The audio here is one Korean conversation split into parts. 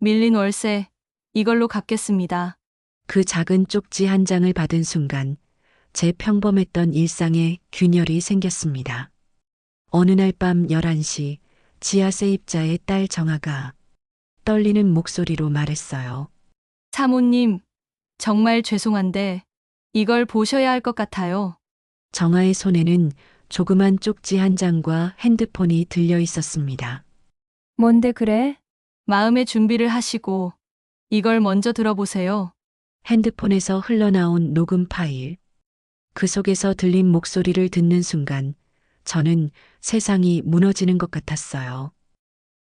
밀린 월세, 이걸로 갚겠습니다. 그 작은 쪽지 한 장을 받은 순간 제 평범했던 일상에 균열이 생겼습니다. 어느 날 밤 11시 지하 세입자의 딸 정아가 떨리는 목소리로 말했어요. 사모님, 정말 죄송한데 이걸 보셔야 할 것 같아요. 정아의 손에는 조그만 쪽지 한 장과 핸드폰이 들려 있었습니다. 뭔데 그래? 마음의 준비를 하시고 이걸 먼저 들어보세요. 핸드폰에서 흘러나온 녹음 파일. 그 속에서 들린 목소리를 듣는 순간 저는 세상이 무너지는 것 같았어요.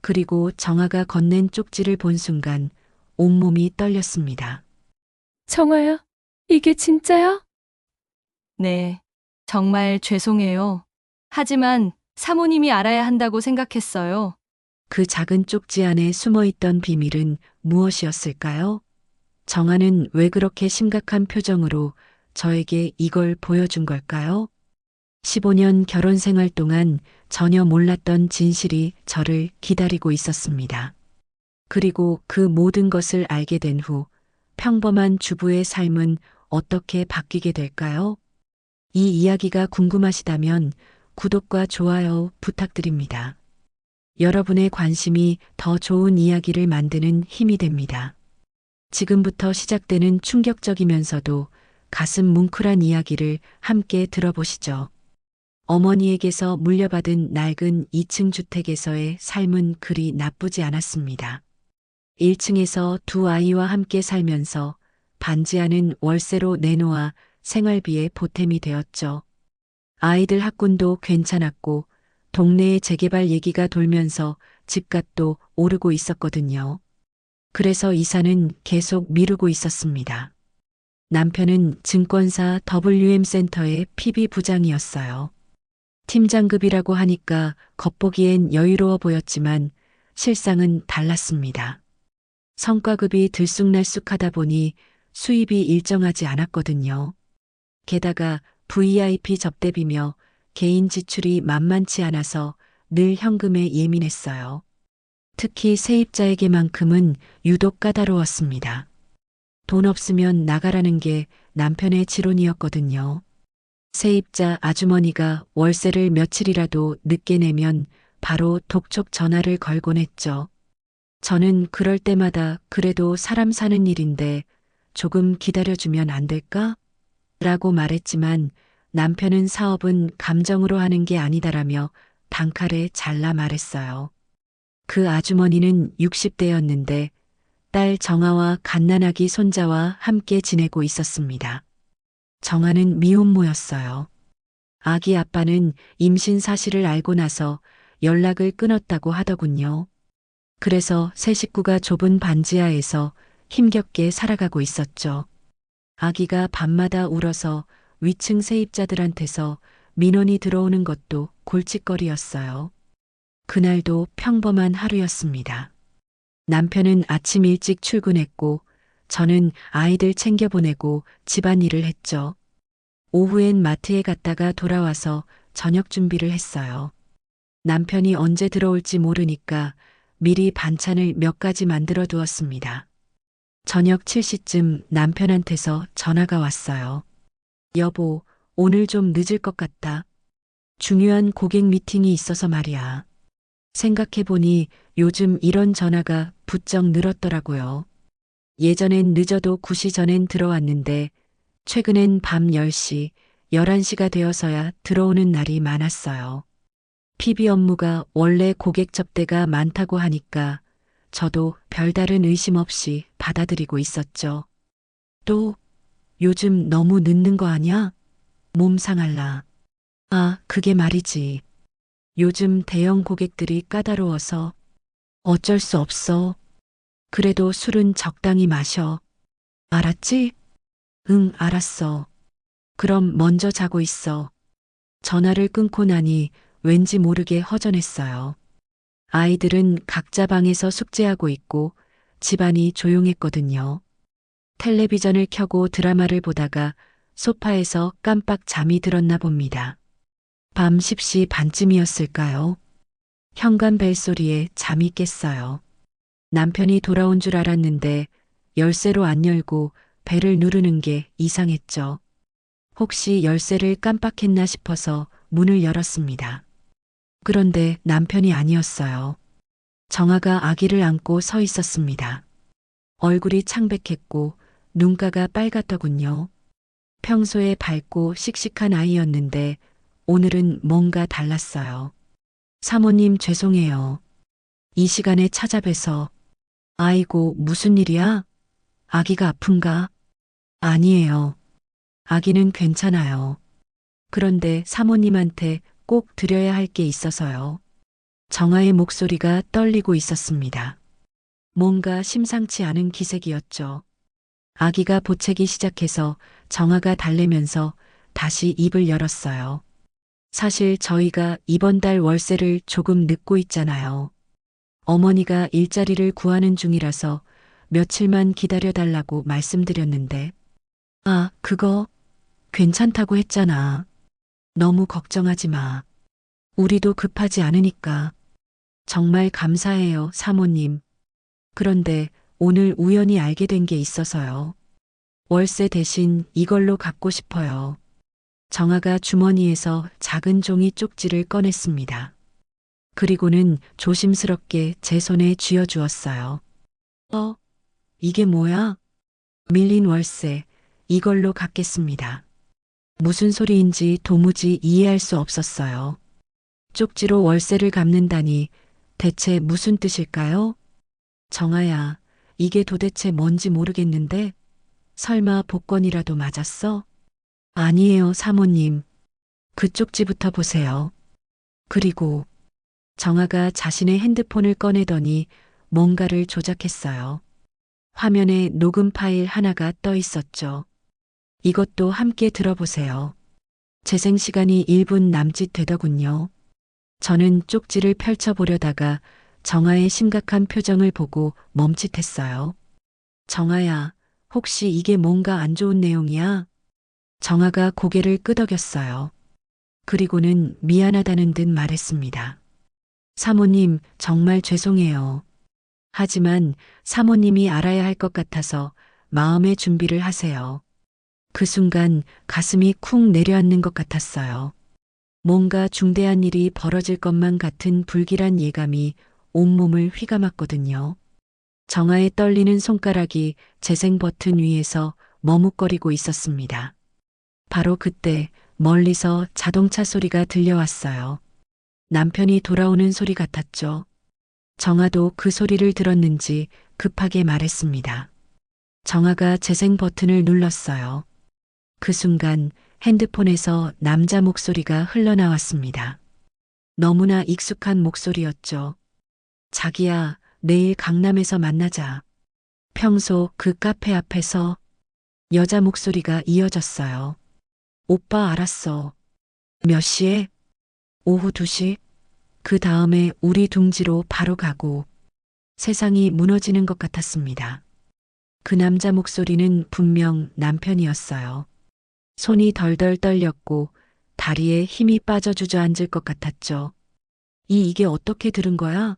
그리고 정아가 건넨 쪽지를 본 순간 온몸이 떨렸습니다. 정아야, 이게 진짜야? 네, 정말 죄송해요. 하지만 사모님이 알아야 한다고 생각했어요. 그 작은 쪽지 안에 숨어 있던 비밀은 무엇이었을까요? 정아는 왜 그렇게 심각한 표정으로 저에게 이걸 보여준 걸까요? 15년 결혼 생활 동안 전혀 몰랐던 진실이 저를 기다리고 있었습니다. 그리고 그 모든 것을 알게 된 후 평범한 주부의 삶은 어떻게 바뀌게 될까요? 이 이야기가 궁금하시다면 구독과 좋아요 부탁드립니다. 여러분의 관심이 더 좋은 이야기를 만드는 힘이 됩니다. 지금부터 시작되는 충격적이면서도 가슴 뭉클한 이야기를 함께 들어보시죠. 어머니에게서 물려받은 낡은 2층 주택에서의 삶은 그리 나쁘지 않았습니다. 1층에서 두 아이와 함께 살면서 반지하는 월세로 내놓아 생활비에 보탬이 되었죠. 아이들 학군도 괜찮았고 동네의 재개발 얘기가 돌면서 집값도 오르고 있었거든요. 그래서 이사는 계속 미루고 있었습니다. 남편은 증권사 WM센터의 PB 부장이었어요. 팀장급이라고 하니까 겉보기엔 여유로워 보였지만 실상은 달랐습니다. 성과급이 들쑥날쑥하다 보니 수입이 일정하지 않았거든요. 게다가 VIP 접대비며 개인 지출이 만만치 않아서 늘 현금에 예민했어요. 특히 세입자에게만큼은 유독 까다로웠습니다. 돈 없으면 나가라는 게 남편의 지론이었거든요. 세입자 아주머니가 월세를 며칠이라도 늦게 내면 바로 독촉 전화를 걸곤 했죠. 저는 그럴 때마다 그래도 사람 사는 일인데 조금 기다려주면 안 될까? 라고 말했지만 남편은 사업은 감정으로 하는 게 아니다라며 단칼에 잘라 말했어요. 그 아주머니는 60대였는데 딸 정아와 갓난아기 손자와 함께 지내고 있었습니다. 정아는 미혼모였어요. 아기 아빠는 임신 사실을 알고 나서 연락을 끊었다고 하더군요. 그래서 세 식구가 좁은 반지하에서 힘겹게 살아가고 있었죠. 아기가 밤마다 울어서 위층 세입자들한테서 민원이 들어오는 것도 골칫거리였어요. 그날도 평범한 하루였습니다. 남편은 아침 일찍 출근했고 저는 아이들 챙겨보내고 집안일을 했죠. 오후엔 마트에 갔다가 돌아와서 저녁 준비를 했어요. 남편이 언제 들어올지 모르니까 미리 반찬을 몇 가지 만들어 두었습니다. 저녁 7시쯤 남편한테서 전화가 왔어요. 여보, 오늘 좀 늦을 것 같다. 중요한 고객 미팅이 있어서 말이야. 생각해보니 요즘 이런 전화가 부쩍 늘었더라고요. 예전엔 늦어도 9시 전엔 들어왔는데 최근엔 밤 10시, 11시가 되어서야 들어오는 날이 많았어요. PB 업무가 원래 고객 접대가 많다고 하니까 저도 별다른 의심 없이 받아들이고 있었죠. 또 요즘 너무 늦는 거 아냐? 몸 상할라. 아, 그게 말이지. 요즘 대형 고객들이 까다로워서 어쩔 수 없어. 그래도 술은 적당히 마셔. 알았지? 응, 알았어. 그럼 먼저 자고 있어. 전화를 끊고 나니 왠지 모르게 허전했어요. 아이들은 각자 방에서 숙제하고 있고 집안이 조용했거든요. 텔레비전을 켜고 드라마를 보다가 소파에서 깜빡 잠이 들었나 봅니다. 밤 10시 반쯤이었을까요? 현관 벨소리에 잠이 깼어요. 남편이 돌아온 줄 알았는데 열쇠로 안 열고 벨을 누르는 게 이상했죠. 혹시 열쇠를 깜빡했나 싶어서 문을 열었습니다. 그런데 남편이 아니었어요. 정아가 아기를 안고 서 있었습니다. 얼굴이 창백했고 눈가가 빨갛더군요. 평소에 밝고 씩씩한 아이였는데 오늘은 뭔가 달랐어요. 사모님 죄송해요. 이 시간에 찾아뵈서. 아이고 무슨 일이야? 아기가 아픈가? 아니에요. 아기는 괜찮아요. 그런데 사모님한테 꼭 드려야 할 게 있어서요. 정아의 목소리가 떨리고 있었습니다. 뭔가 심상치 않은 기색이었죠. 아기가 보채기 시작해서 정아가 달래면서 다시 입을 열었어요. 사실 저희가 이번 달 월세를 조금 늦고 있잖아요. 어머니가 일자리를 구하는 중이라서 며칠만 기다려달라고 말씀드렸는데. 아, 그거 괜찮다고 했잖아. 너무 걱정하지 마. 우리도 급하지 않으니까. 정말 감사해요, 사모님. 그런데 오늘 우연히 알게 된 게 있어서요. 월세 대신 이걸로 갚고 싶어요. 정아가 주머니에서 작은 종이 쪽지를 꺼냈습니다. 그리고는 조심스럽게 제 손에 쥐어주었어요. 이게 뭐야? 밀린 월세, 이걸로 갚겠습니다. 무슨 소리인지 도무지 이해할 수 없었어요. 쪽지로 월세를 갚는다니 대체 무슨 뜻일까요? 정아야, 이게 도대체 뭔지 모르겠는데 설마 복권이라도 맞았어? 아니에요, 사모님. 그 쪽지부터 보세요. 그리고 정아가 자신의 핸드폰을 꺼내더니 뭔가를 조작했어요. 화면에 녹음 파일 하나가 떠 있었죠. 이것도 함께 들어보세요. 재생 시간이 1분 남짓 되더군요. 저는 쪽지를 펼쳐보려다가 정아의 심각한 표정을 보고 멈칫했어요. 정아야, 혹시 이게 뭔가 안 좋은 내용이야? 정아가 고개를 끄덕였어요. 그리고는 미안하다는 듯 말했습니다. 사모님, 정말 죄송해요. 하지만 사모님이 알아야 할 것 같아서 마음의 준비를 하세요. 그 순간 가슴이 쿵 내려앉는 것 같았어요. 뭔가 중대한 일이 벌어질 것만 같은 불길한 예감이 온몸을 휘감았거든요. 정아의 떨리는 손가락이 재생 버튼 위에서 머뭇거리고 있었습니다. 바로 그때 멀리서 자동차 소리가 들려왔어요. 남편이 돌아오는 소리 같았죠. 정아도 그 소리를 들었는지 급하게 말했습니다. 정아가 재생 버튼을 눌렀어요. 그 순간 핸드폰에서 남자 목소리가 흘러나왔습니다. 너무나 익숙한 목소리였죠. 자기야, 내일 강남에서 만나자. 평소 그 카페 앞에서. 여자 목소리가 이어졌어요. 오빠 알았어. 몇 시에? 오후 2시? 그 다음에 우리 둥지로 바로 가고. 세상이 무너지는 것 같았습니다. 그 남자 목소리는 분명 남편이었어요. 손이 덜덜 떨렸고 다리에 힘이 빠져 주저앉을 것 같았죠. 이게 어떻게 들은 거야?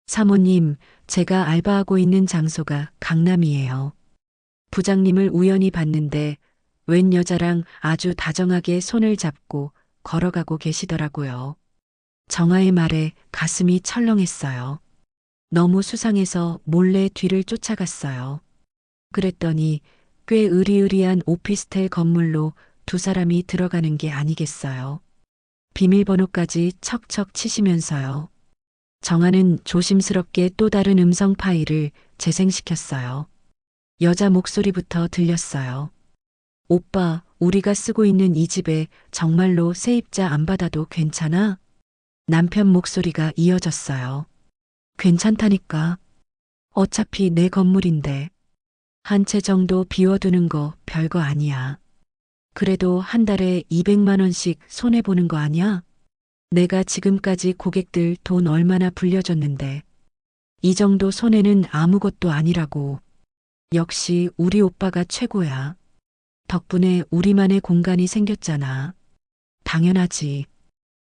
사모님, 제가 알바하고 있는 장소가 강남이에요. 부장님을 우연히 봤는데 웬 여자랑 아주 다정하게 손을 잡고 걸어가고 계시더라고요. 정아의 말에 가슴이 철렁했어요. 너무 수상해서 몰래 뒤를 쫓아갔어요. 그랬더니 꽤 으리으리한 오피스텔 건물로 두 사람이 들어가는 게 아니겠어요. 비밀번호까지 척척 치시면서요. 정아는 조심스럽게 또 다른 음성 파일을 재생시켰어요. 여자 목소리부터 들렸어요. 오빠, 우리가 쓰고 있는 이 집에 정말로 세입자 안 받아도 괜찮아? 남편 목소리가 이어졌어요. 괜찮다니까. 어차피 내 건물인데. 한 채 정도 비워두는 거 별거 아니야. 그래도 한 달에 200만 원씩 손해보는 거 아니야? 내가 지금까지 고객들 돈 얼마나 불려줬는데. 이 정도 손해는 아무것도 아니라고. 역시 우리 오빠가 최고야. 덕분에 우리만의 공간이 생겼잖아. 당연하지.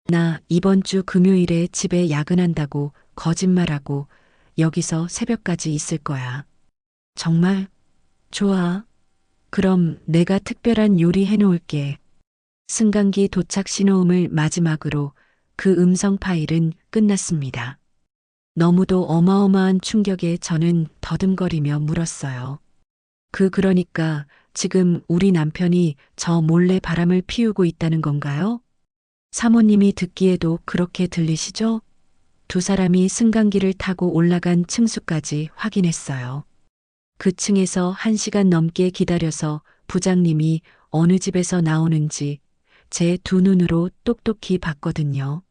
나 이번 주 금요일에 집에 야근한다고 거짓말하고 여기서 새벽까지 있을 거야. 정말? 좋아. 그럼 내가 특별한 요리 해놓을게. 승강기 도착 신호음을 마지막으로 그 음성 파일은 끝났습니다. 너무도 어마어마한 충격에 저는 더듬거리며 물었어요. 그러니까 지금 우리 남편이 저 몰래 바람을 피우고 있다는 건가요? 사모님이 듣기에도 그렇게 들리시죠? 두 사람이 승강기를 타고 올라간 층수까지 확인했어요. 그 층에서 1시간 넘게 기다려서 부장님이 어느 집에서 나오는지 제 두 눈으로 똑똑히 봤거든요.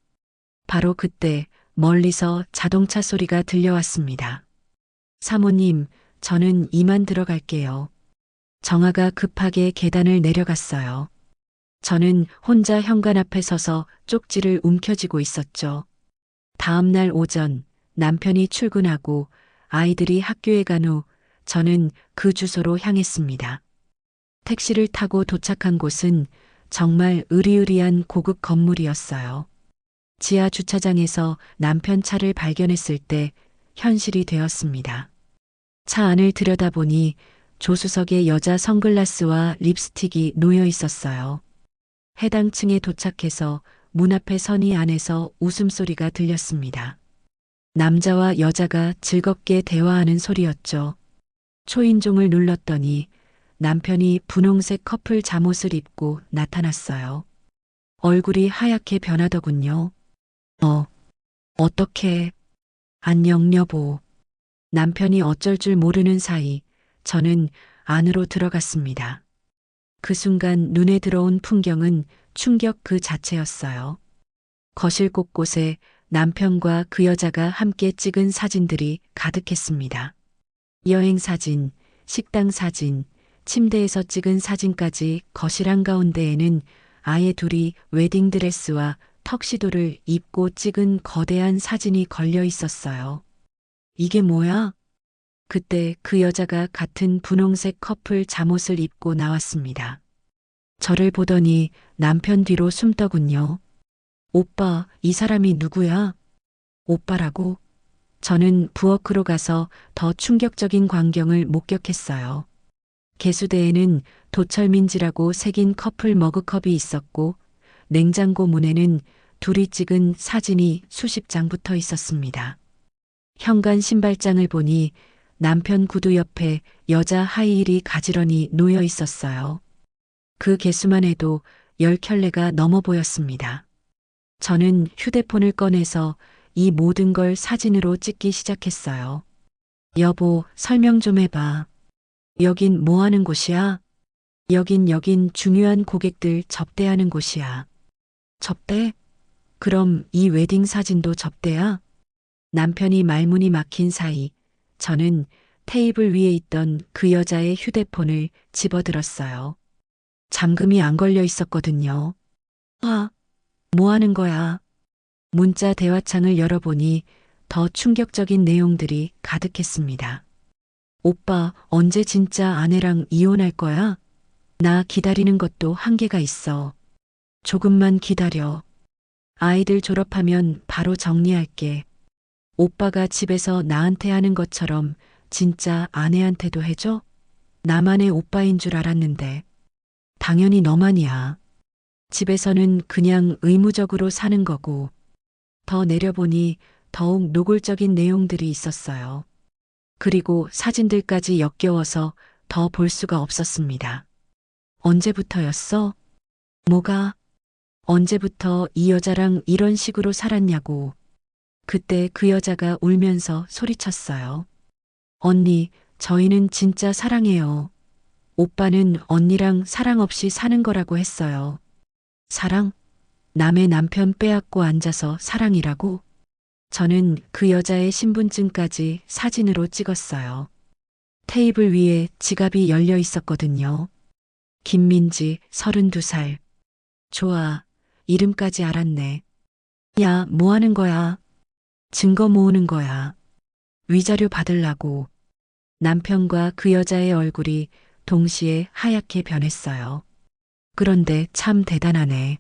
바로 그때 멀리서 자동차 소리가 들려왔습니다. 사모님, 저는 이만 들어갈게요. 정아가 급하게 계단을 내려갔어요. 저는 혼자 현관 앞에 서서 쪽지를 움켜쥐고 있었죠. 다음 날 오전 남편이 출근하고 아이들이 학교에 간 후 저는 그 주소로 향했습니다. 택시를 타고 도착한 곳은 정말 으리으리한 고급 건물이었어요. 지하 주차장에서 남편 차를 발견했을 때 현실이 되었습니다. 차 안을 들여다보니 조수석에 여자 선글라스와 립스틱이 놓여 있었어요. 해당 층에 도착해서 문 앞에 서니 안에서 웃음소리가 들렸습니다. 남자와 여자가 즐겁게 대화하는 소리였죠. 초인종을 눌렀더니 남편이 분홍색 커플 잠옷을 입고 나타났어요. 얼굴이 하얗게 변하더군요. 어떡해. 안녕 여보. 남편이 어쩔 줄 모르는 사이 저는 안으로 들어갔습니다. 그 순간 눈에 들어온 풍경은 충격 그 자체였어요. 거실 곳곳에 남편과 그 여자가 함께 찍은 사진들이 가득했습니다. 여행 사진, 식당 사진, 침대에서 찍은 사진까지 거실 한가운데에는 아예 둘이 웨딩드레스와 턱시도를 입고 찍은 거대한 사진이 걸려 있었어요. 이게 뭐야? 그때 그 여자가 같은 분홍색 커플 잠옷을 입고 나왔습니다. 저를 보더니 남편 뒤로 숨더군요. 오빠, 이 사람이 누구야? 오빠라고? 저는 부엌으로 가서 더 충격적인 광경을 목격했어요. 개수대에는 도철민지라고 새긴 커플 머그컵이 있었고 냉장고 문에는 둘이 찍은 사진이 수십 장 붙어 있었습니다. 현관 신발장을 보니 남편 구두 옆에 여자 하이힐이 가지런히 놓여 있었어요. 그 개수만 해도 10켤레가 넘어 보였습니다. 저는 휴대폰을 꺼내서 이 모든 걸 사진으로 찍기 시작했어요. 여보, 설명 좀 해봐. 여긴 뭐 하는 곳이야? 여긴 중요한 고객들 접대하는 곳이야. 접대? 그럼 이 웨딩 사진도 접대야? 남편이 말문이 막힌 사이 저는 테이블 위에 있던 그 여자의 휴대폰을 집어들었어요. 잠금이 안 걸려 있었거든요. 뭐 하는 거야? 문자 대화창을 열어보니 더 충격적인 내용들이 가득했습니다. 오빠, 언제 진짜 아내랑 이혼할 거야? 나 기다리는 것도 한계가 있어. 조금만 기다려. 아이들 졸업하면 바로 정리할게. 오빠가 집에서 나한테 하는 것처럼 진짜 아내한테도 해줘? 나만의 오빠인 줄 알았는데. 당연히 너만이야. 집에서는 그냥 의무적으로 사는 거고. 더 내려보니 더욱 노골적인 내용들이 있었어요. 그리고 사진들까지 역겨워서 더 볼 수가 없었습니다. 언제부터였어? 뭐가? 언제부터 이 여자랑 이런 식으로 살았냐고. 그때 그 여자가 울면서 소리쳤어요. 언니, 저희는 진짜 사랑해요. 오빠는 언니랑 사랑 없이 사는 거라고 했어요. 사랑? 남의 남편 빼앗고 앉아서 사랑이라고? 저는 그 여자의 신분증까지 사진으로 찍었어요. 테이블 위에 지갑이 열려 있었거든요. 김민지, 32살. 좋아, 이름까지 알았네. 야, 뭐 하는 거야? 증거 모으는 거야. 위자료 받으려고. 남편과 그 여자의 얼굴이 동시에 하얗게 변했어요. 그런데 참 대단하네.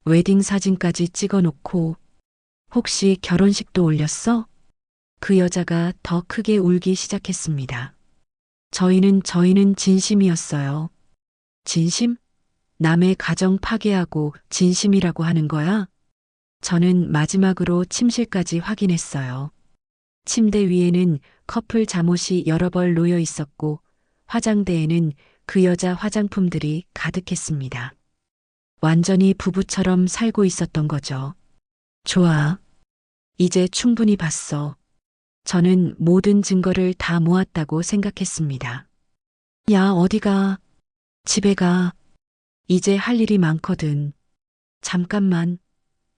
웨딩 사진까지 찍어놓고 혹시 결혼식도 올렸어? 그 여자가 더 크게 울기 시작했습니다. 저희는 진심이었어요. 진심? 남의 가정 파괴하고 진심이라고 하는 거야? 저는 마지막으로 침실까지 확인했어요. 침대 위에는 커플 잠옷이 여러 벌 놓여 있었고 화장대에는 그 여자 화장품들이 가득했습니다. 완전히 부부처럼 살고 있었던 거죠. 좋아. 이제 충분히 봤어. 저는 모든 증거를 다 모았다고 생각했습니다. 야, 어디가? 집에 가. 이제 할 일이 많거든. 잠깐만.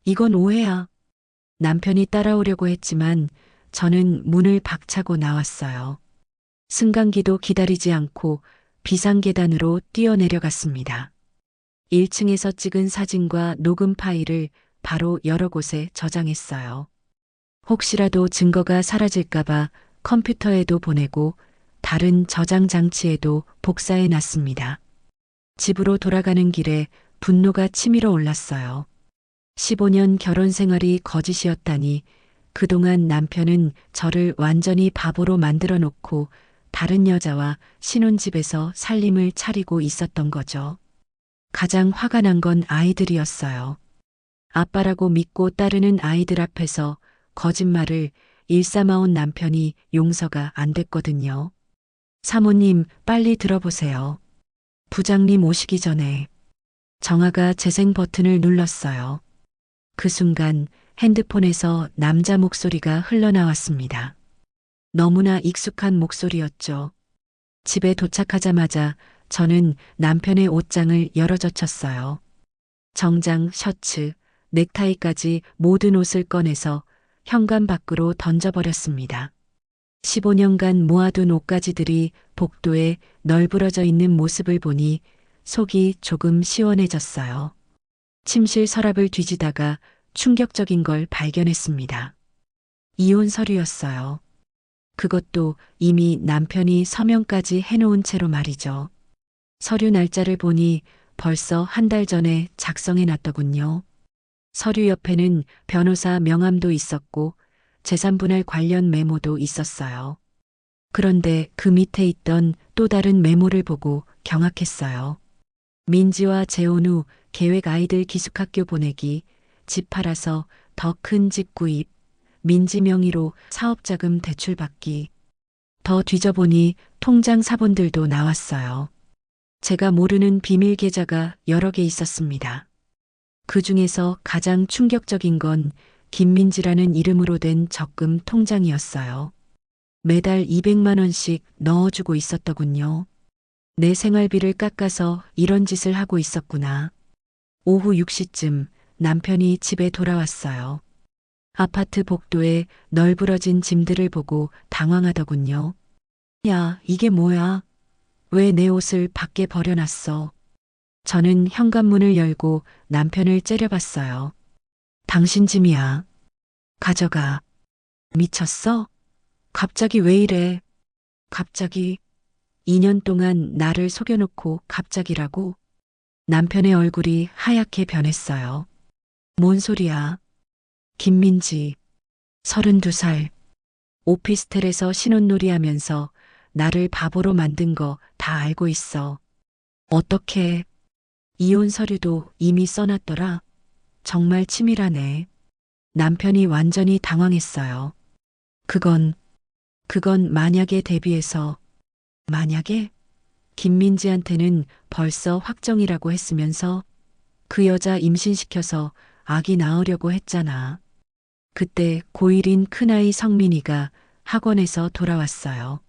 이건 오해야. 남편이 따라오려고 했지만 저는 문을 박차고 나왔어요. 승강기도 기다리지 않고 비상계단으로 뛰어내려갔습니다. 1층에서 찍은 사진과 녹음 파일을 바로 여러 곳에 저장했어요. 혹시라도 증거가 사라질까봐 컴퓨터에도 보내고 다른 저장 장치에도 복사해 놨습니다. 집으로 돌아가는 길에 분노가 치밀어 올랐어요. 15년 결혼 생활이 거짓이었다니 그동안 남편은 저를 완전히 바보로 만들어 놓고 다른 여자와 신혼집에서 살림을 차리고 있었던 거죠. 가장 화가 난 건 아이들이었어요. 아빠라고 믿고 따르는 아이들 앞에서 거짓말을 일삼아온 남편이 용서가 안 됐거든요. 사모님, 빨리 들어보세요. 부장님 오시기 전에. 정아가 재생 버튼을 눌렀어요. 그 순간 핸드폰에서 남자 목소리가 흘러나왔습니다. 너무나 익숙한 목소리였죠. 집에 도착하자마자 저는 남편의 옷장을 열어젖혔어요. 정장, 셔츠, 넥타이까지 모든 옷을 꺼내서 현관 밖으로 던져버렸습니다. 15년간 모아둔 옷가지들이 복도에 널브러져 있는 모습을 보니 속이 조금 시원해졌어요. 침실 서랍을 뒤지다가 충격적인 걸 발견했습니다. 이혼 서류였어요. 그것도 이미 남편이 서명까지 해놓은 채로 말이죠. 서류 날짜를 보니 벌써 한 달 전에 작성해 놨더군요. 서류 옆에는 변호사 명함도 있었고 재산분할 관련 메모도 있었어요. 그런데 그 밑에 있던 또 다른 메모를 보고 경악했어요. 민지와 재혼 후 계획 아이들 기숙학교 보내기, 집 팔아서 더 큰 집 구입, 민지 명의로 사업자금 대출받기. 더 뒤져보니 통장 사본들도 나왔어요. 제가 모르는 비밀 계좌가 여러 개 있었습니다. 그 중에서 가장 충격적인 건 김민지라는 이름으로 된 적금 통장이었어요. 매달 200만 원씩 넣어주고 있었더군요. 내 생활비를 깎아서 이런 짓을 하고 있었구나. 오후 6시쯤 남편이 집에 돌아왔어요. 아파트 복도에 널브러진 짐들을 보고 당황하더군요. 야, 이게 뭐야? 왜 내 옷을 밖에 버려놨어? 저는 현관문을 열고 남편을 째려봤어요. 당신 짐이야. 가져가. 미쳤어? 갑자기 왜 이래? 갑자기 2년 동안 나를 속여놓고 갑자기라고? 남편의 얼굴이 하얗게 변했어요. 뭔 소리야? 김민지, 32살. 오피스텔에서 신혼놀이 하면서 나를 바보로 만든 거 다 알고 있어. 어떻게? 이혼 서류도 이미 써놨더라. 정말 치밀하네. 남편이 완전히 당황했어요. 그건 만약에 대비해서. 만약에? 김민지한테는 벌써 확정이라고 했으면서 그 여자 임신시켜서 아기 낳으려고 했잖아. 그때 고1인 큰아이 성민이가 학원에서 돌아왔어요.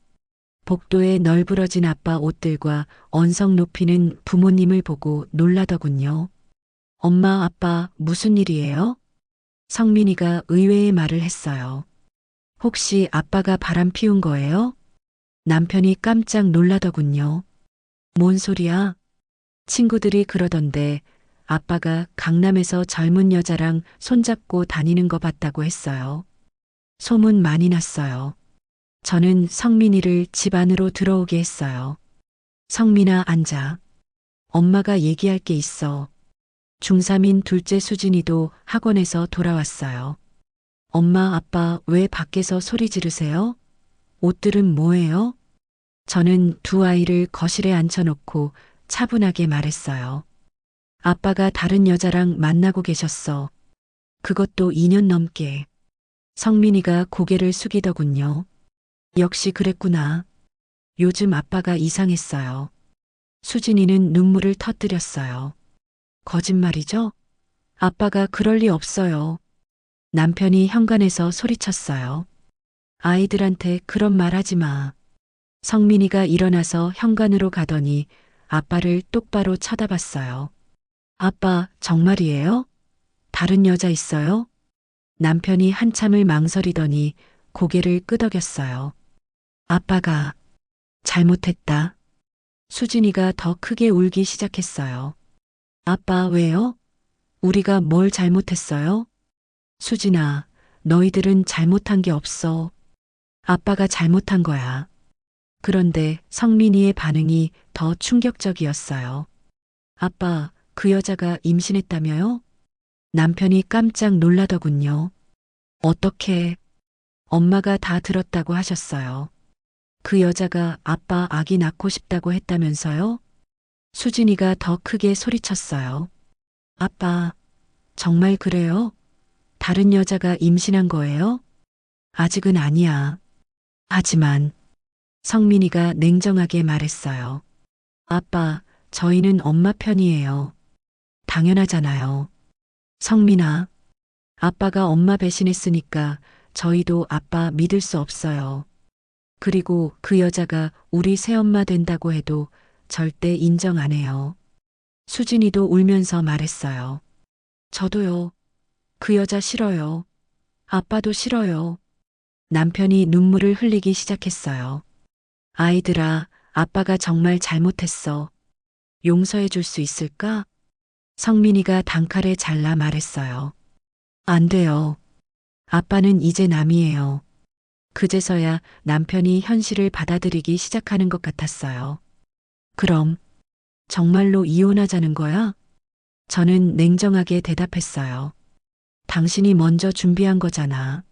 복도에 널브러진 아빠 옷들과 언성 높이는 부모님을 보고 놀라더군요. 엄마, 아빠, 무슨 일이에요? 성민이가 의외의 말을 했어요. 혹시 아빠가 바람 피운 거예요? 남편이 깜짝 놀라더군요. 뭔 소리야? 친구들이 그러던데 아빠가 강남에서 젊은 여자랑 손잡고 다니는 거 봤다고 했어요. 소문 많이 났어요. 저는 성민이를 집 안으로 들어오게 했어요. 성민아, 앉아. 엄마가 얘기할 게 있어. 중3인 둘째 수진이도 학원에서 돌아왔어요. 엄마, 아빠 왜 밖에서 소리 지르세요? 옷들은 뭐예요? 저는 두 아이를 거실에 앉혀놓고 차분하게 말했어요. 아빠가 다른 여자랑 만나고 계셨어. 그것도 2년 넘게. 성민이가 고개를 숙이더군요. 역시 그랬구나. 요즘 아빠가 이상했어요. 수진이는 눈물을 터뜨렸어요. 거짓말이죠? 아빠가 그럴 리 없어요. 남편이 현관에서 소리쳤어요. 아이들한테 그런 말 하지 마. 성민이가 일어나서 현관으로 가더니 아빠를 똑바로 쳐다봤어요. 아빠, 정말이에요? 다른 여자 있어요? 남편이 한참을 망설이더니 고개를 끄덕였어요. 아빠가 잘못했다. 수진이가 더 크게 울기 시작했어요. 아빠, 왜요? 우리가 뭘 잘못했어요? 수진아, 너희들은 잘못한 게 없어. 아빠가 잘못한 거야. 그런데 성민이의 반응이 더 충격적이었어요. 아빠, 그 여자가 임신했다며요? 남편이 깜짝 놀라더군요. 어떻게? 엄마가 다 들었다고 하셨어요. 그 여자가 아빠 아기 낳고 싶다고 했다면서요? 수진이가 더 크게 소리쳤어요. 아빠, 정말 그래요? 다른 여자가 임신한 거예요? 아직은 아니야. 하지만 성민이가 냉정하게 말했어요. 아빠, 저희는 엄마 편이에요. 당연하잖아요. 성민아, 아빠가 엄마 배신했으니까 저희도 아빠 믿을 수 없어요. 그리고 그 여자가 우리 새엄마 된다고 해도 절대 인정 안 해요. 수진이도 울면서 말했어요. 저도요. 그 여자 싫어요. 아빠도 싫어요. 남편이 눈물을 흘리기 시작했어요. 아이들아, 아빠가 정말 잘못했어. 용서해 줄 수 있을까? 성민이가 단칼에 잘라 말했어요. 안 돼요. 아빠는 이제 남이에요. 그제서야 남편이 현실을 받아들이기 시작하는 것 같았어요. 그럼 정말로 이혼하자는 거야? 저는 냉정하게 대답했어요. 당신이 먼저 준비한 거잖아.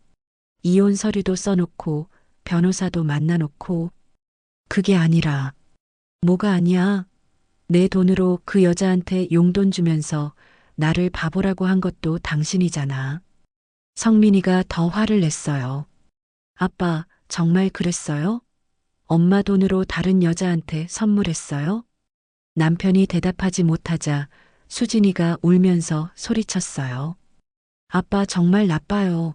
이혼 서류도 써놓고 변호사도 만나놓고. 그게 아니라. 뭐가 아니야? 내 돈으로 그 여자한테 용돈 주면서 나를 바보라고 한 것도 당신이잖아. 성민이가 더 화를 냈어요. 아빠, 정말 그랬어요? 엄마 돈으로 다른 여자한테 선물했어요? 남편이 대답하지 못하자 수진이가 울면서 소리쳤어요. 아빠 정말 나빠요.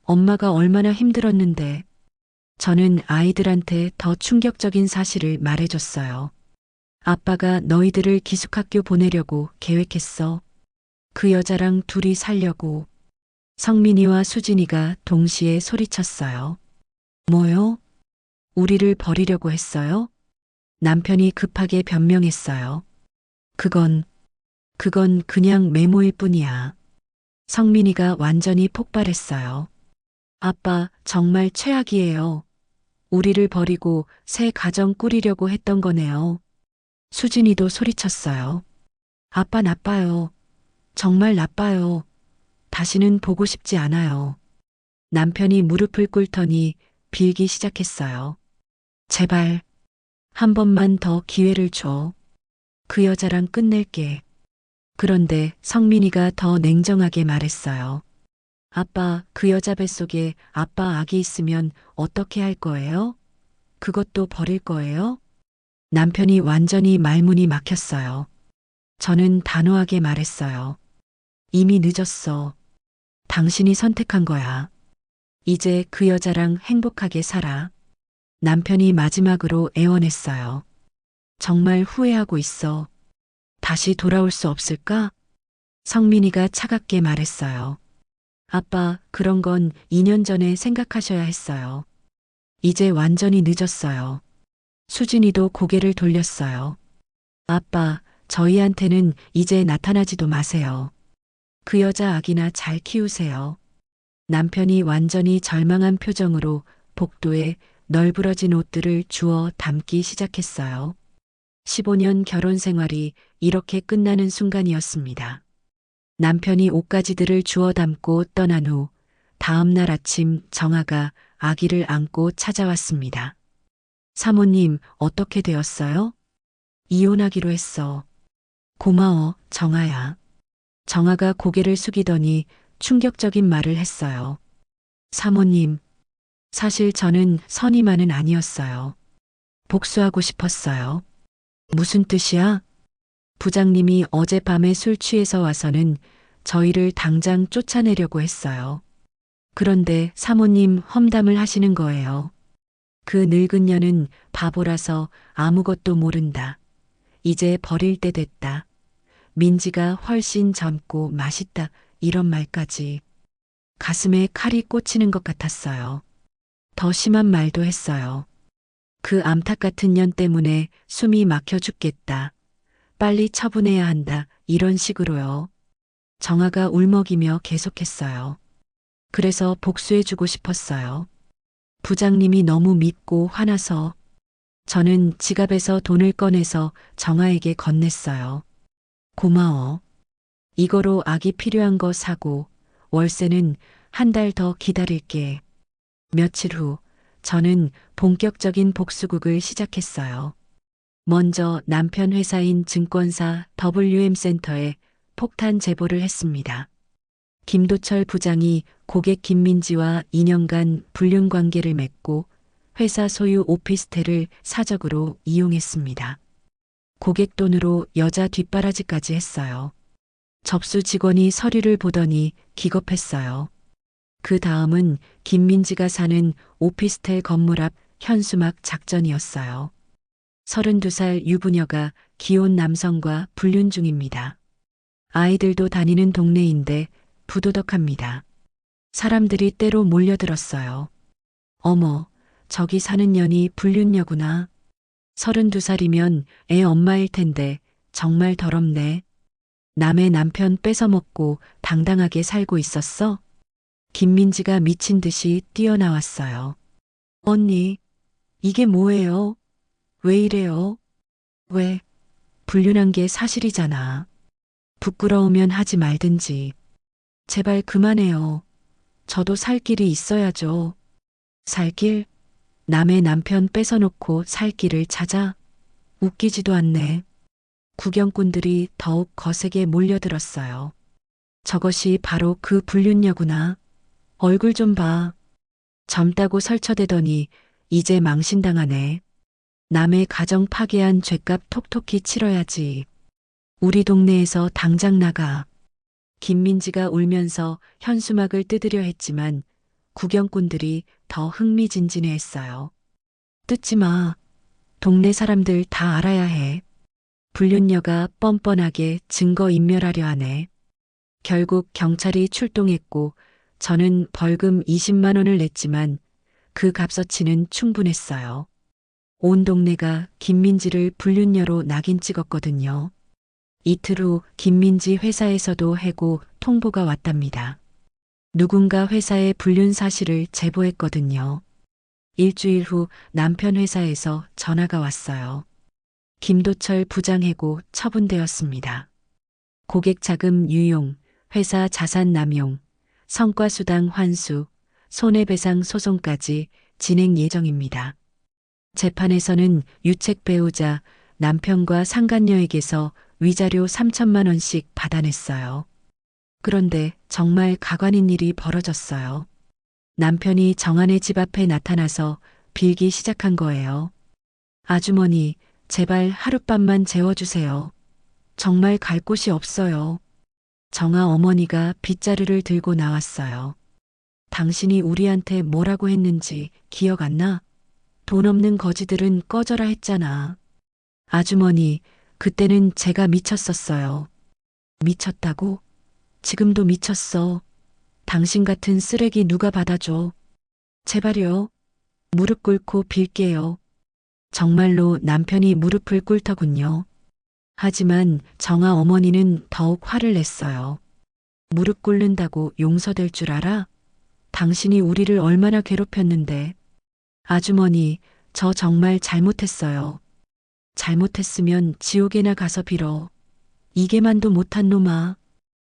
엄마가 얼마나 힘들었는데. 저는 아이들한테 더 충격적인 사실을 말해줬어요. 아빠가 너희들을 기숙학교 보내려고 계획했어. 그 여자랑 둘이 살려고. 성민이와 수진이가 동시에 소리쳤어요. 뭐요? 우리를 버리려고 했어요? 남편이 급하게 변명했어요. 그건 그냥 메모일 뿐이야. 성민이가 완전히 폭발했어요. 아빠, 정말 최악이에요. 우리를 버리고 새 가정 꾸리려고 했던 거네요. 수진이도 소리쳤어요. 아빠 나빠요. 정말 나빠요. 다시는 보고 싶지 않아요. 남편이 무릎을 꿇더니 빌기 시작했어요. 제발, 한 번만 더 기회를 줘. 그 여자랑 끝낼게. 그런데 성민이가 더 냉정하게 말했어요. 아빠, 그 여자 뱃속에 아빠 아기 있으면 어떻게 할 거예요? 그것도 버릴 거예요? 남편이 완전히 말문이 막혔어요. 저는 단호하게 말했어요. 이미 늦었어. 당신이 선택한 거야. 이제 그 여자랑 행복하게 살아. 남편이 마지막으로 애원했어요. 정말 후회하고 있어. 다시 돌아올 수 없을까? 성민이가 차갑게 말했어요. 아빠, 그런 건 2년 전에 생각하셔야 했어요. 이제 완전히 늦었어요. 수진이도 고개를 돌렸어요. 아빠, 저희한테는 이제 나타나지도 마세요. 그 여자 아기나 잘 키우세요. 남편이 완전히 절망한 표정으로 복도에 널브러진 옷들을 주워 담기 시작했어요. 15년 결혼 생활이 이렇게 끝나는 순간이었습니다. 남편이 옷가지들을 주워 담고 떠난 후 다음 날 아침 정아가 아기를 안고 찾아왔습니다. 사모님, 어떻게 되었어요? 이혼하기로 했어. 고마워, 정아야. 정아가 고개를 숙이더니 충격적인 말을 했어요. 사모님, 사실 저는 선임아는 아니었어요. 복수하고 싶었어요. 무슨 뜻이야? 부장님이 어젯밤에 술 취해서 와서는 저희를 당장 쫓아내려고 했어요. 그런데 사모님 험담을 하시는 거예요. 그 늙은 년은 바보라서 아무것도 모른다. 이제 버릴 때 됐다. 민지가 훨씬 젊고 맛있다. 이런 말까지. 가슴에 칼이 꽂히는 것 같았어요. 더 심한 말도 했어요. 그 암탉 같은 년 때문에 숨이 막혀 죽겠다. 빨리 처분해야 한다. 이런 식으로요. 정아가 울먹이며 계속했어요. 그래서 복수해주고 싶었어요. 부장님이 너무 밉고 화나서 저는 지갑에서 돈을 꺼내서 정아에게 건넸어요. 고마워. 이거로 아기 필요한 거 사고 월세는 한 달 더 기다릴게. 며칠 후 저는 본격적인 복수극을 시작했어요. 먼저 남편 회사인 증권사 WM센터에 폭탄 제보를 했습니다. 김도철 부장이 고객 김민지와 2년간 불륜 관계를 맺고 회사 소유 오피스텔을 사적으로 이용했습니다. 고객 돈으로 여자 뒷바라지까지 했어요. 접수 직원이 서류를 보더니 기겁했어요. 그 다음은 김민지가 사는 오피스텔 건물 앞 현수막 작전이었어요. 32살 유부녀가 기혼 남성과 불륜 중입니다. 아이들도 다니는 동네인데 부도덕합니다. 사람들이 때로 몰려들었어요. 어머, 저기 사는 년이 불륜녀구나. 32살이면 애 엄마일 텐데 정말 더럽네. 남의 남편 뺏어먹고 당당하게 살고 있었어? 김민지가 미친 듯이 뛰어나왔어요. 언니, 이게 뭐예요? 왜 이래요? 왜? 불륜한 게 사실이잖아. 부끄러우면 하지 말든지. 제발 그만해요. 저도 살 길이 있어야죠. 살 길? 남의 남편 뺏어놓고 살 길을 찾아? 웃기지도 않네. 구경꾼들이 더욱 거세게 몰려들었어요. 저것이 바로 그 불륜녀구나. 얼굴 좀 봐. 젊다고 설쳐대더니 이제 망신당하네. 남의 가정 파괴한 죗값 톡톡히 치러야지. 우리 동네에서 당장 나가. 김민지가 울면서 현수막을 뜯으려 했지만 구경꾼들이 더 흥미진진해했어요. 뜯지 마. 동네 사람들 다 알아야 해. 불륜녀가 뻔뻔하게 증거인멸하려 하네. 결국 경찰이 출동했고 저는 벌금 20만 원을 냈지만 그 값어치는 충분했어요. 온 동네가 김민지를 불륜녀로 낙인 찍었거든요. 이틀 후 김민지 회사에서도 해고 통보가 왔답니다. 누군가 회사에 불륜 사실을 제보했거든요. 일주일 후 남편 회사에서 전화가 왔어요. 김도철 부장 해고 처분되었습니다. 고객 자금 유용, 회사 자산 남용, 성과수당 환수, 손해배상 소송까지 진행 예정입니다. 재판에서는 유책 배우자 남편과 상간녀에게서 위자료 3천만 원씩 받아냈어요. 그런데 정말 가관인 일이 벌어졌어요. 남편이 정한의 집 앞에 나타나서 빌기 시작한 거예요. 아주머니, 제발 하룻밤만 재워주세요. 정말 갈 곳이 없어요. 정아 어머니가 빗자루를 들고 나왔어요. 당신이 우리한테 뭐라고 했는지 기억 안 나? 돈 없는 거지들은 꺼져라 했잖아. 아주머니, 그때는 제가 미쳤었어요. 미쳤다고? 지금도 미쳤어. 당신 같은 쓰레기 누가 받아줘. 제발요. 무릎 꿇고 빌게요. 정말로 남편이 무릎을 꿇더군요. 하지만 정아 어머니는 더욱 화를 냈어요. 무릎 꿇는다고 용서될 줄 알아? 당신이 우리를 얼마나 괴롭혔는데. 아주머니, 저 정말 잘못했어요. 잘못했으면 지옥에나 가서 빌어. 이게만도 못한 놈아.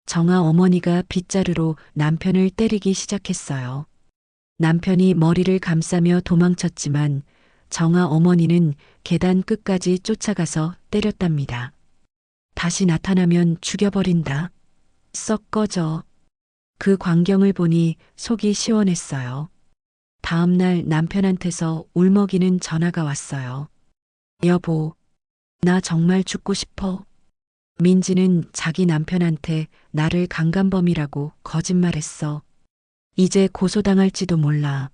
정아 어머니가 빗자루로 남편을 때리기 시작했어요. 남편이 머리를 감싸며 도망쳤지만 정아 어머니는 계단 끝까지 쫓아가서 때렸답니다. 다시 나타나면 죽여버린다. 썩 꺼져. 그 광경을 보니 속이 시원했어요. 다음 날 남편한테서 울먹이는 전화가 왔어요. 여보, 나 정말 죽고 싶어. 민지는 자기 남편한테 나를 강간범이라고 거짓말했어. 이제 고소당할지도 몰라.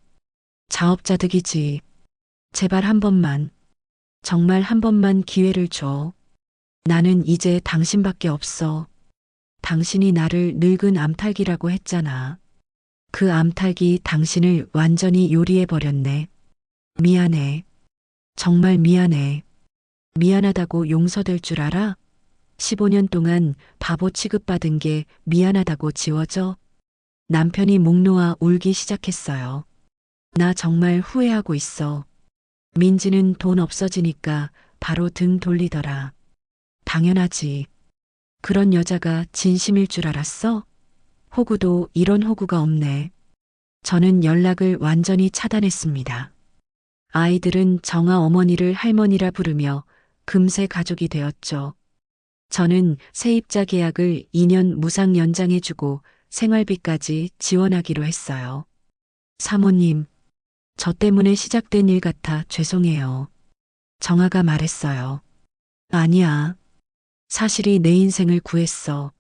자업자득이지. 제발 한 번만, 정말 한 번만 기회를 줘. 나는 이제 당신밖에 없어. 당신이 나를 늙은 암탉이라고 했잖아. 그 암탉이 당신을 완전히 요리해버렸네. 미안해. 정말 미안해. 미안하다고 용서될 줄 알아? 15년 동안 바보 취급받은 게 미안하다고 지워져? 남편이 목 놓아 울기 시작했어요. 나 정말 후회하고 있어. 민지는 돈 없어지니까 바로 등 돌리더라. 당연하지. 그런 여자가 진심일 줄 알았어? 호구도 이런 호구가 없네. 저는 연락을 완전히 차단했습니다. 아이들은 정아 어머니를 할머니라 부르며 금세 가족이 되었죠. 저는 세입자 계약을 2년 무상 연장해주고 생활비까지 지원하기로 했어요. 사모님, 저 때문에 시작된 일 같아 죄송해요. 정아가 말했어요. 아니야. 사실이 내 인생을 구했어.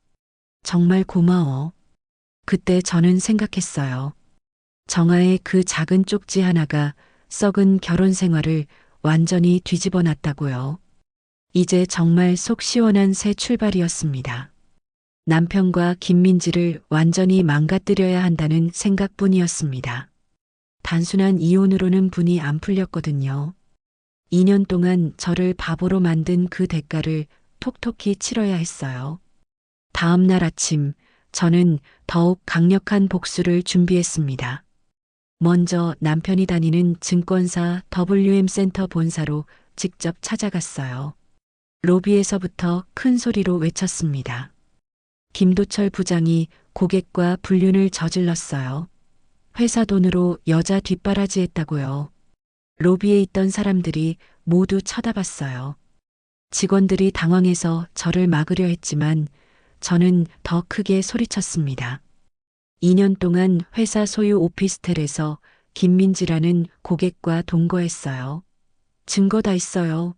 정말 고마워. 그때 저는 생각했어요. 정아의 그 작은 쪽지 하나가 썩은 결혼 생활을 완전히 뒤집어 놨다고요. 이제 정말 속 시원한 새 출발이었습니다. 남편과 김민지를 완전히 망가뜨려야 한다는 생각뿐이었습니다. 단순한 이혼으로는 분이 안 풀렸거든요. 2년 동안 저를 바보로 만든 그 대가를 톡톡히 치러야 했어요. 다음 날 아침, 저는 더욱 강력한 복수를 준비했습니다. 먼저 남편이 다니는 증권사 WM센터 본사로 직접 찾아갔어요. 로비에서부터 큰 소리로 외쳤습니다. 김도철 부장이 고객과 불륜을 저질렀어요. 회사 돈으로 여자 뒷바라지 했다고요. 로비에 있던 사람들이 모두 쳐다봤어요. 직원들이 당황해서 저를 막으려 했지만 저는 더 크게 소리쳤습니다. 2년 동안 회사 소유 오피스텔에서 김민지라는 고객과 동거했어요. 증거 다 있어요.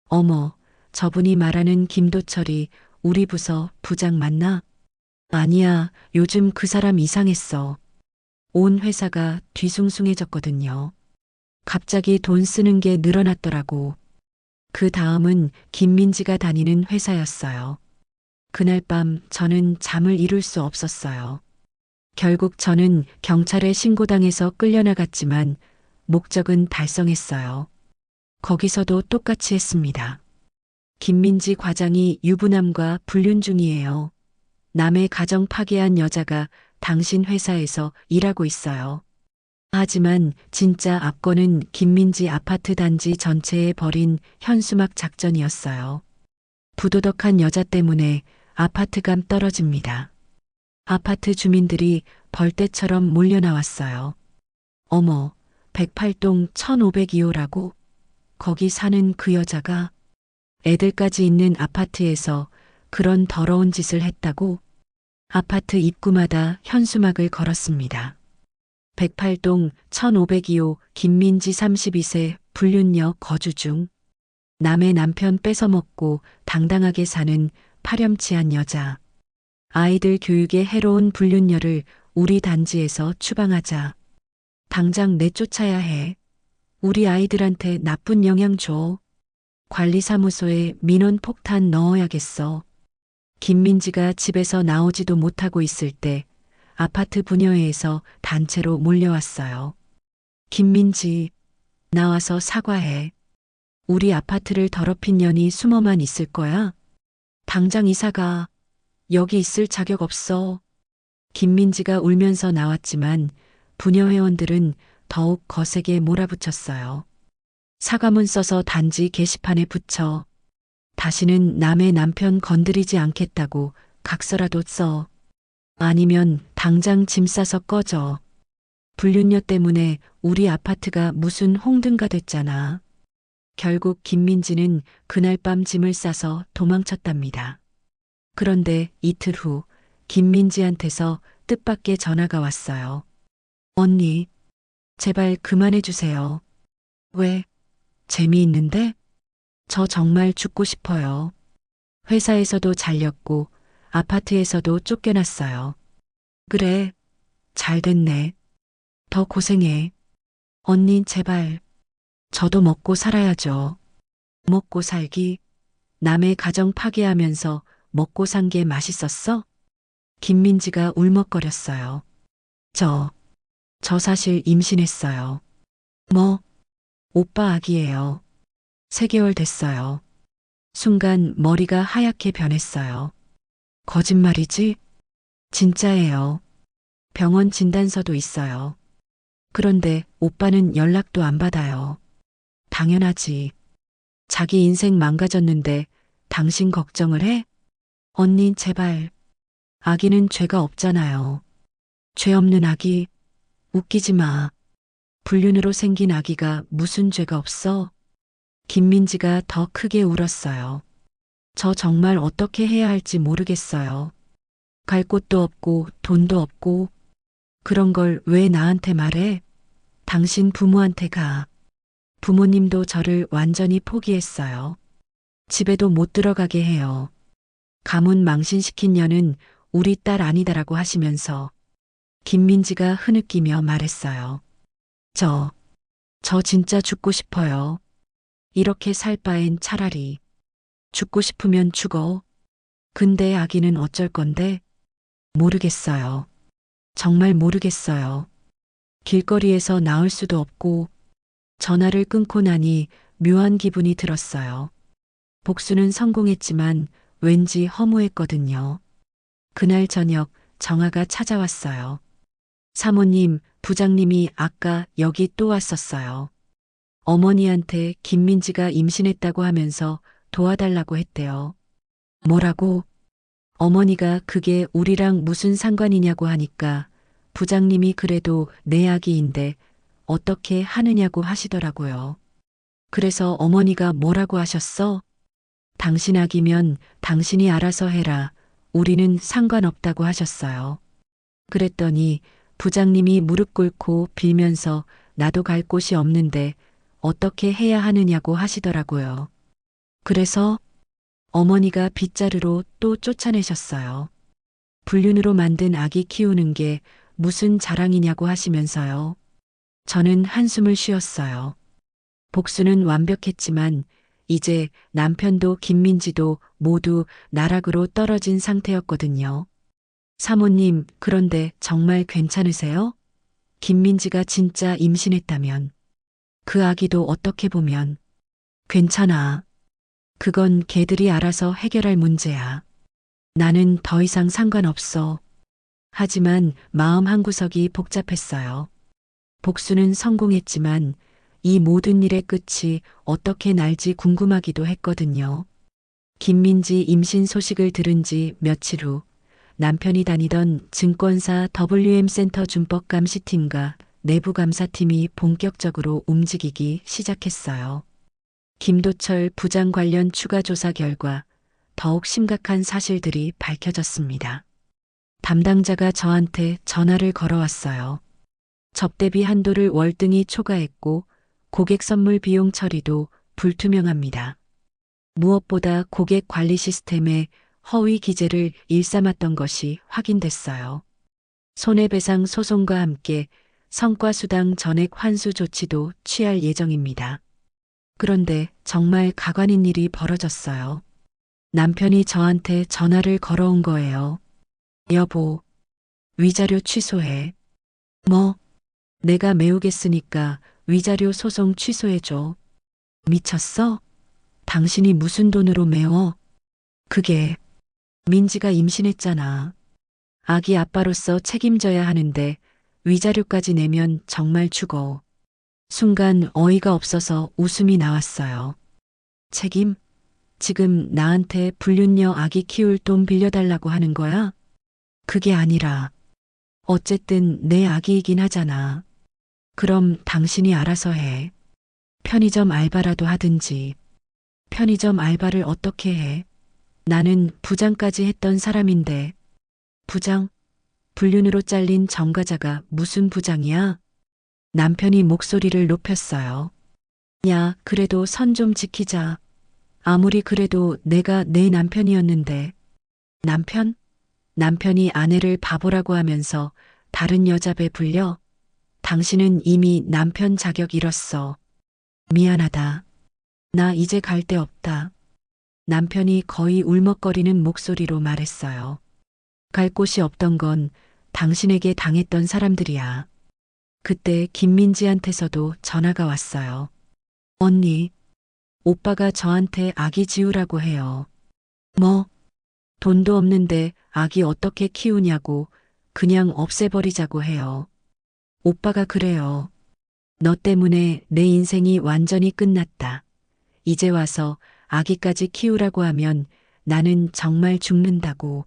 어머, 저분이 말하는 김도철이 우리 부서 부장 맞나? 아니야, 요즘 그 사람 이상했어. 온 회사가 뒤숭숭해졌거든요. 갑자기 돈 쓰는 게 늘어났더라고. 그 다음은 김민지가 다니는 회사였어요. 그날 밤 저는 잠을 이룰 수 없었어요. 결국 저는 경찰에 신고당해서 끌려나갔지만 목적은 달성했어요. 거기서도 똑같이 했습니다. 김민지 과장이 유부남과 불륜 중이에요. 남의 가정 파괴한 여자가 당신 회사에서 일하고 있어요. 하지만 진짜 압권은 김민지 아파트 단지 전체에 벌인 현수막 작전이었어요. 부도덕한 여자 때문에 아파트감 떨어집니다. 아파트 주민들이 벌떼처럼 몰려나왔어요. 어머, 108동 1502호라고? 거기 사는 그 여자가 애들까지 있는 아파트에서 그런 더러운 짓을 했다고? 아파트 입구마다 현수막을 걸었습니다. 108동 1502호 김민지 32세 불륜녀 거주 중. 남의 남편 뺏어먹고 당당하게 사는 파렴치한 여자. 아이들 교육에 해로운 불륜녀를 우리 단지에서 추방하자. 당장 내쫓아야 해. 우리 아이들한테 나쁜 영향 줘. 관리사무소에 민원 폭탄 넣어야겠어. 김민지가 집에서 나오지도 못하고 있을 때 아파트 분여회에서 단체로 몰려왔어요. 김민지, 나와서 사과해. 우리 아파트를 더럽힌 년이 숨어만 있을 거야? 당장 이사가. 여기 있을 자격 없어. 김민지가 울면서 나왔지만 분여회원들은 더욱 거세게 몰아붙였어요. 사과문 써서 단지 게시판에 붙여. 다시는 남의 남편 건드리지 않겠다고 각서라도 써. 아니면 당장 짐 싸서 꺼져. 불륜녀 때문에 우리 아파트가 무슨 홍등가 됐잖아. 결국 김민지는 그날 밤 짐을 싸서 도망쳤답니다. 그런데 이틀 후 김민지한테서 뜻밖의 전화가 왔어요. 언니, 제발 그만해 주세요. 왜? 재미있는데? 저 정말 죽고 싶어요. 회사에서도 잘렸고 아파트에서도 쫓겨났어요. 그래, 잘 됐네. 더 고생해. 언니 제발. 저도 먹고 살아야죠. 먹고 살기? 남의 가정 파괴하면서 먹고 산 게 맛있었어? 김민지가 울먹거렸어요. 저 사실 임신했어요. 뭐? 오빠 아기예요. 3개월 됐어요. 순간 머리가 하얗게 변했어요. 거짓말이지? 진짜예요. 병원 진단서도 있어요. 그런데 오빠는 연락도 안 받아요. 당연하지. 자기 인생 망가졌는데 당신 걱정을 해? 언니 제발. 아기는 죄가 없잖아요. 죄 없는 아기. 웃기지 마. 불륜으로 생긴 아기가 무슨 죄가 없어? 김민지가 더 크게 울었어요. 저 정말 어떻게 해야 할지 모르겠어요. 갈 곳도 없고 돈도 없고 그런 걸 왜 나한테 말해? 당신 부모한테 가. 부모님도 저를 완전히 포기했어요. 집에도 못 들어가게 해요. 가문 망신시킨 년은 우리 딸 아니다라고 하시면서 김민지가 흐느끼며 말했어요. 저 진짜 죽고 싶어요. 이렇게 살 바엔 차라리 죽고 싶으면 죽어. 근데 아기는 어쩔 건데? 모르겠어요. 정말 모르겠어요. 길거리에서 나올 수도 없고 전화를 끊고 나니 묘한 기분이 들었어요. 복수는 성공했지만 왠지 허무했거든요. 그날 저녁 정아가 찾아왔어요. 사모님, 부장님이 아까 여기 또 왔었어요. 어머니한테 김민지가 임신했다고 하면서 도와달라고 했대요. 뭐라고? 어머니가 그게 우리랑 무슨 상관이냐고 하니까 부장님이 그래도 내 아기인데 어떻게 하느냐고 하시더라고요. 그래서 어머니가 뭐라고 하셨어? 당신 아기면 당신이 알아서 해라. 우리는 상관없다고 하셨어요. 그랬더니 부장님이 무릎 꿇고 빌면서 나도 갈 곳이 없는데 어떻게 해야 하느냐고 하시더라고요. 그래서 어머니가 빗자루로 또 쫓아내셨어요. 불륜으로 만든 아기 키우는 게 무슨 자랑이냐고 하시면서요. 저는 한숨을 쉬었어요. 복수는 완벽했지만 이제 남편도 김민지도 모두 나락으로 떨어진 상태였거든요. 사모님, 그런데 정말 괜찮으세요? 김민지가 진짜 임신했다면 그 아기도 어떻게 보면 괜찮아. 그건 걔들이 알아서 해결할 문제야. 나는 더 이상 상관없어. 하지만 마음 한구석이 복잡했어요. 복수는 성공했지만 이 모든 일의 끝이 어떻게 날지 궁금하기도 했거든요. 김민지 임신 소식을 들은 지 며칠 후 남편이 다니던 증권사 WM센터 준법감시팀과 내부감사팀이 본격적으로 움직이기 시작했어요. 김도철 부장 관련 추가 조사 결과 더욱 심각한 사실들이 밝혀졌습니다. 담당자가 저한테 전화를 걸어왔어요. 접대비 한도를 월등히 초과했고 고객 선물 비용 처리도 불투명합니다. 무엇보다 고객 관리 시스템에 허위 기재를 일삼았던 것이 확인됐어요. 손해배상 소송과 함께 성과수당 전액 환수 조치도 취할 예정입니다. 그런데 정말 가관인 일이 벌어졌어요. 남편이 저한테 전화를 걸어온 거예요. 여보, 위자료 취소해. 뭐? 내가 메우겠으니까 위자료 소송 취소해줘. 미쳤어? 당신이 무슨 돈으로 메워? 그게 민지가 임신했잖아. 아기 아빠로서 책임져야 하는데 위자료까지 내면 정말 죽어. 순간 어이가 없어서 웃음이 나왔어요. 책임? 지금 나한테 불륜녀 아기 키울 돈 빌려달라고 하는 거야? 그게 아니라 어쨌든 내 아기이긴 하잖아. 그럼 당신이 알아서 해. 편의점 알바라도 하든지. 편의점 알바를 어떻게 해? 나는 부장까지 했던 사람인데. 부장? 불륜으로 잘린 정과자가 무슨 부장이야? 남편이 목소리를 높였어요. 야, 그래도 선 좀 지키자. 아무리 그래도 내가 내 남편이었는데. 남편? 남편이 아내를 바보라고 하면서 다른 여자 배 불려? 당신은 이미 남편 자격 잃었어. 미안하다. 나 이제 갈 데 없다. 남편이 거의 울먹거리는 목소리로 말했어요. 갈 곳이 없던 건 당신에게 당했던 사람들이야. 그때 김민지한테서도 전화가 왔어요. 언니, 오빠가 저한테 아기 지우라고 해요. 뭐? 돈도 없는데 아기 어떻게 키우냐고 그냥 없애버리자고 해요. 오빠가 그래요. 너 때문에 내 인생이 완전히 끝났다. 이제 와서 아기까지 키우라고 하면 나는 정말 죽는다고.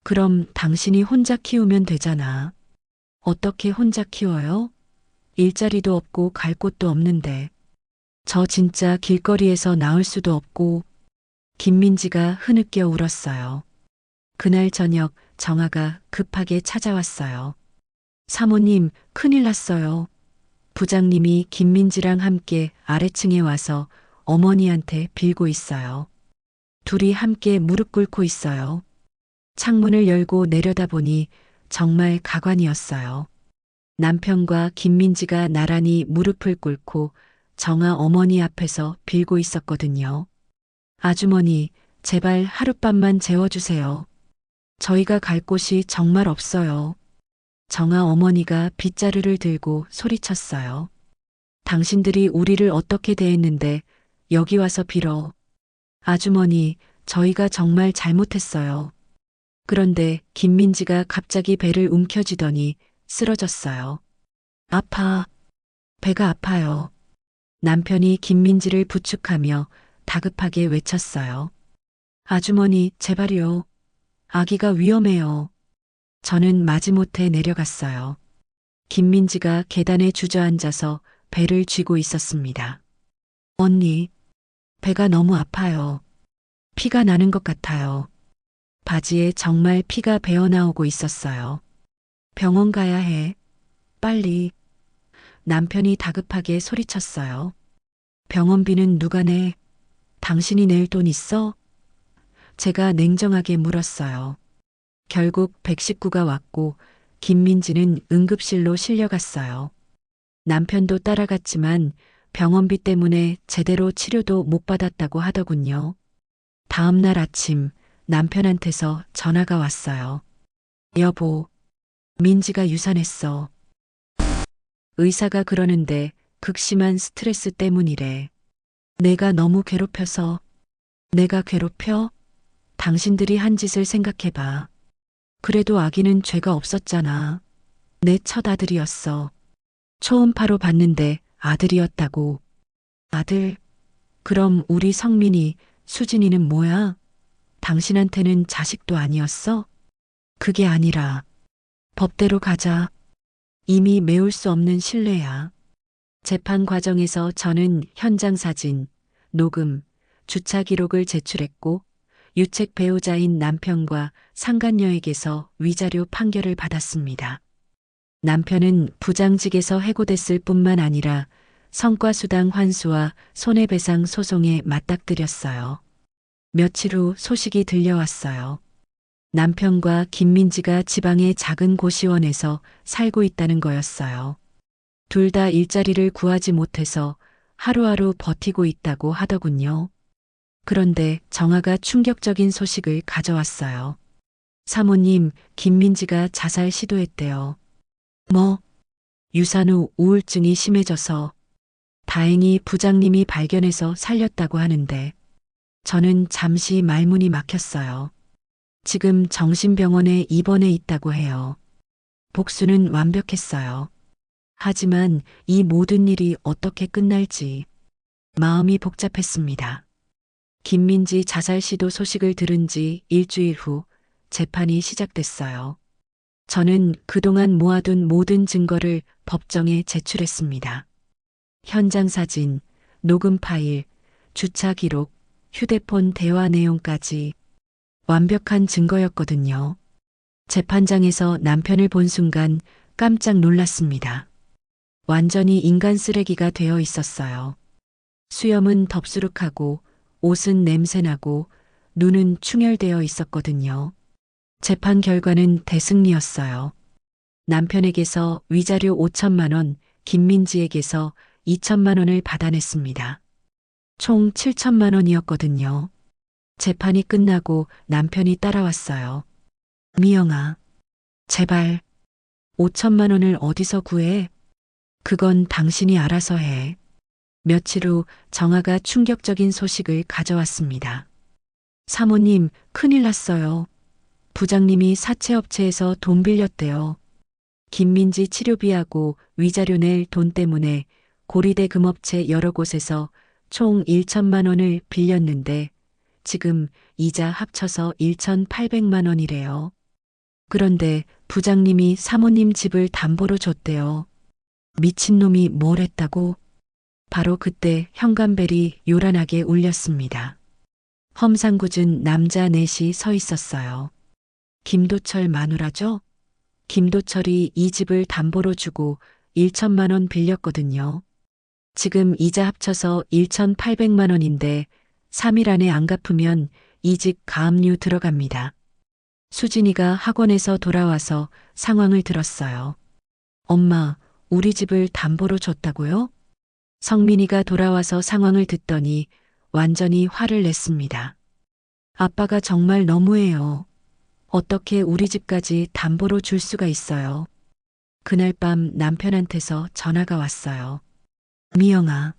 그럼 당신이 혼자 키우면 되잖아. 어떻게 혼자 키워요? 일자리도 없고 갈 곳도 없는데. 저 진짜 길거리에서 나올 수도 없고. 김민지가 흐느껴 울었어요. 그날 저녁 정아가 급하게 찾아왔어요. 사모님, 큰일 났어요. 부장님이 김민지랑 함께 아래층에 와서 어머니한테 빌고 있어요. 둘이 함께 무릎 꿇고 있어요. 창문을 열고 내려다보니 정말 가관이었어요. 남편과 김민지가 나란히 무릎을 꿇고 정아 어머니 앞에서 빌고 있었거든요. 아주머니, 제발 하룻밤만 재워주세요. 저희가 갈 곳이 정말 없어요. 정아 어머니가 빗자루를 들고 소리쳤어요. 당신들이 우리를 어떻게 대했는데 여기 와서 빌어. 아주머니, 저희가 정말 잘못했어요. 그런데 김민지가 갑자기 배를 움켜쥐더니 쓰러졌어요. 아파. 배가 아파요. 남편이 김민지를 부축하며 다급하게 외쳤어요. 아주머니, 제발요. 아기가 위험해요. 저는 마지못해 내려갔어요. 김민지가 계단에 주저앉아서 배를 쥐고 있었습니다. 언니, 배가 너무 아파요. 피가 나는 것 같아요. 바지에 정말 피가 배어나오고 있었어요. 병원 가야 해. 빨리. 남편이 다급하게 소리쳤어요. 병원비는 누가 내? 당신이 낼 돈 있어? 제가 냉정하게 물었어요. 결국 119가 왔고 김민지는 응급실로 실려갔어요. 남편도 따라갔지만 병원비 때문에 제대로 치료도 못 받았다고 하더군요. 다음 날 아침 남편한테서 전화가 왔어요. 여보, 민지가 유산했어. 의사가 그러는데 극심한 스트레스 때문이래. 내가 너무 괴롭혀서. 내가 괴롭혀? 당신들이 한 짓을 생각해봐. 그래도 아기는 죄가 없었잖아. 내 첫 아들이었어. 초음파로 봤는데 아들이었다고. 아들? 그럼 우리 성민이, 수진이는 뭐야? 당신한테는 자식도 아니었어? 그게 아니라 법대로 가자. 이미 메울 수 없는 신뢰야. 재판 과정에서 저는 현장 사진, 녹음, 주차 기록을 제출했고 유책 배우자인 남편과 상간녀에게서 위자료 판결을 받았습니다. 남편은 부장직에서 해고됐을 뿐만 아니라 성과수당 환수와 손해배상 소송에 맞닥뜨렸어요. 며칠 후 소식이 들려왔어요. 남편과 김민지가 지방의 작은 고시원에서 살고 있다는 거였어요. 둘 다 일자리를 구하지 못해서 하루하루 버티고 있다고 하더군요. 그런데 정아가 충격적인 소식을 가져왔어요. 사모님, 김민지가 자살 시도했대요. 뭐? 유산 후 우울증이 심해져서. 다행히 부장님이 발견해서 살렸다고 하는데 저는 잠시 말문이 막혔어요. 지금 정신병원에 입원해 있다고 해요. 복수는 완벽했어요. 하지만 이 모든 일이 어떻게 끝날지 마음이 복잡했습니다. 김민지 자살 시도 소식을 들은 지 일주일 후 재판이 시작됐어요. 저는 그동안 모아둔 모든 증거를 법정에 제출했습니다. 현장 사진, 녹음 파일, 주차 기록, 휴대폰 대화 내용까지 완벽한 증거였거든요. 재판장에서 남편을 본 순간 깜짝 놀랐습니다. 완전히 인간 쓰레기가 되어 있었어요. 수염은 덥수룩하고 옷은 냄새나고 눈은 충혈되어 있었거든요. 재판 결과는 대승리였어요. 남편에게서 위자료 5천만 원, 김민지에게서 2천만 원을 받아냈습니다. 총 7천만 원이었거든요. 재판이 끝나고 남편이 따라왔어요. 미영아, 제발 5천만 원을 어디서 구해? 그건 당신이 알아서 해. 며칠 후 정아가 충격적인 소식을 가져왔습니다. 사모님, 큰일 났어요. 부장님이 사채업체에서 돈 빌렸대요. 김민지 치료비하고 위자료 낼 돈 때문에 고리대 금업체 여러 곳에서 총 1천만 원을 빌렸는데 지금 이자 합쳐서 1,800만 원이래요. 그런데 부장님이 사모님 집을 담보로 줬대요. 미친놈이 뭘 했다고? 바로 그때 현관벨이 요란하게 울렸습니다. 험상궂은 남자 넷이 서 있었어요. 김도철 마누라죠? 김도철이 이 집을 담보로 주고 1천만 원 빌렸거든요. 지금 이자 합쳐서 1,800만 원인데 3일 안에 안 갚으면 이 집 가압류 들어갑니다. 수진이가 학원에서 돌아와서 상황을 들었어요. 엄마, 우리 집을 담보로 줬다고요? 성민이가 돌아와서 상황을 듣더니 완전히 화를 냈습니다. 아빠가 정말 너무해요. 어떻게 우리 집까지 담보로 줄 수가 있어요? 그날 밤 남편한테서 전화가 왔어요. 미영아,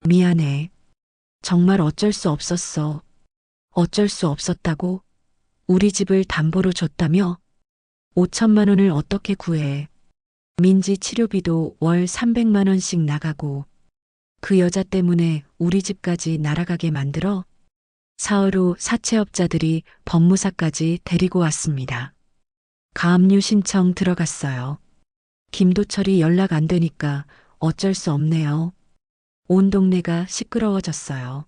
미안해. 정말 어쩔 수 없었어. 어쩔 수 없었다고? 우리 집을 담보로 줬다며? 5천만 원을 어떻게 구해? 민지 치료비도 월 300만 원씩 나가고 그 여자 때문에 우리 집까지 날아가게 만들어? 사흘 후 사채업자들이 법무사까지 데리고 왔습니다. 가압류 신청 들어갔어요. 김도철이 연락 안 되니까 어쩔 수 없네요. 온 동네가 시끄러워졌어요.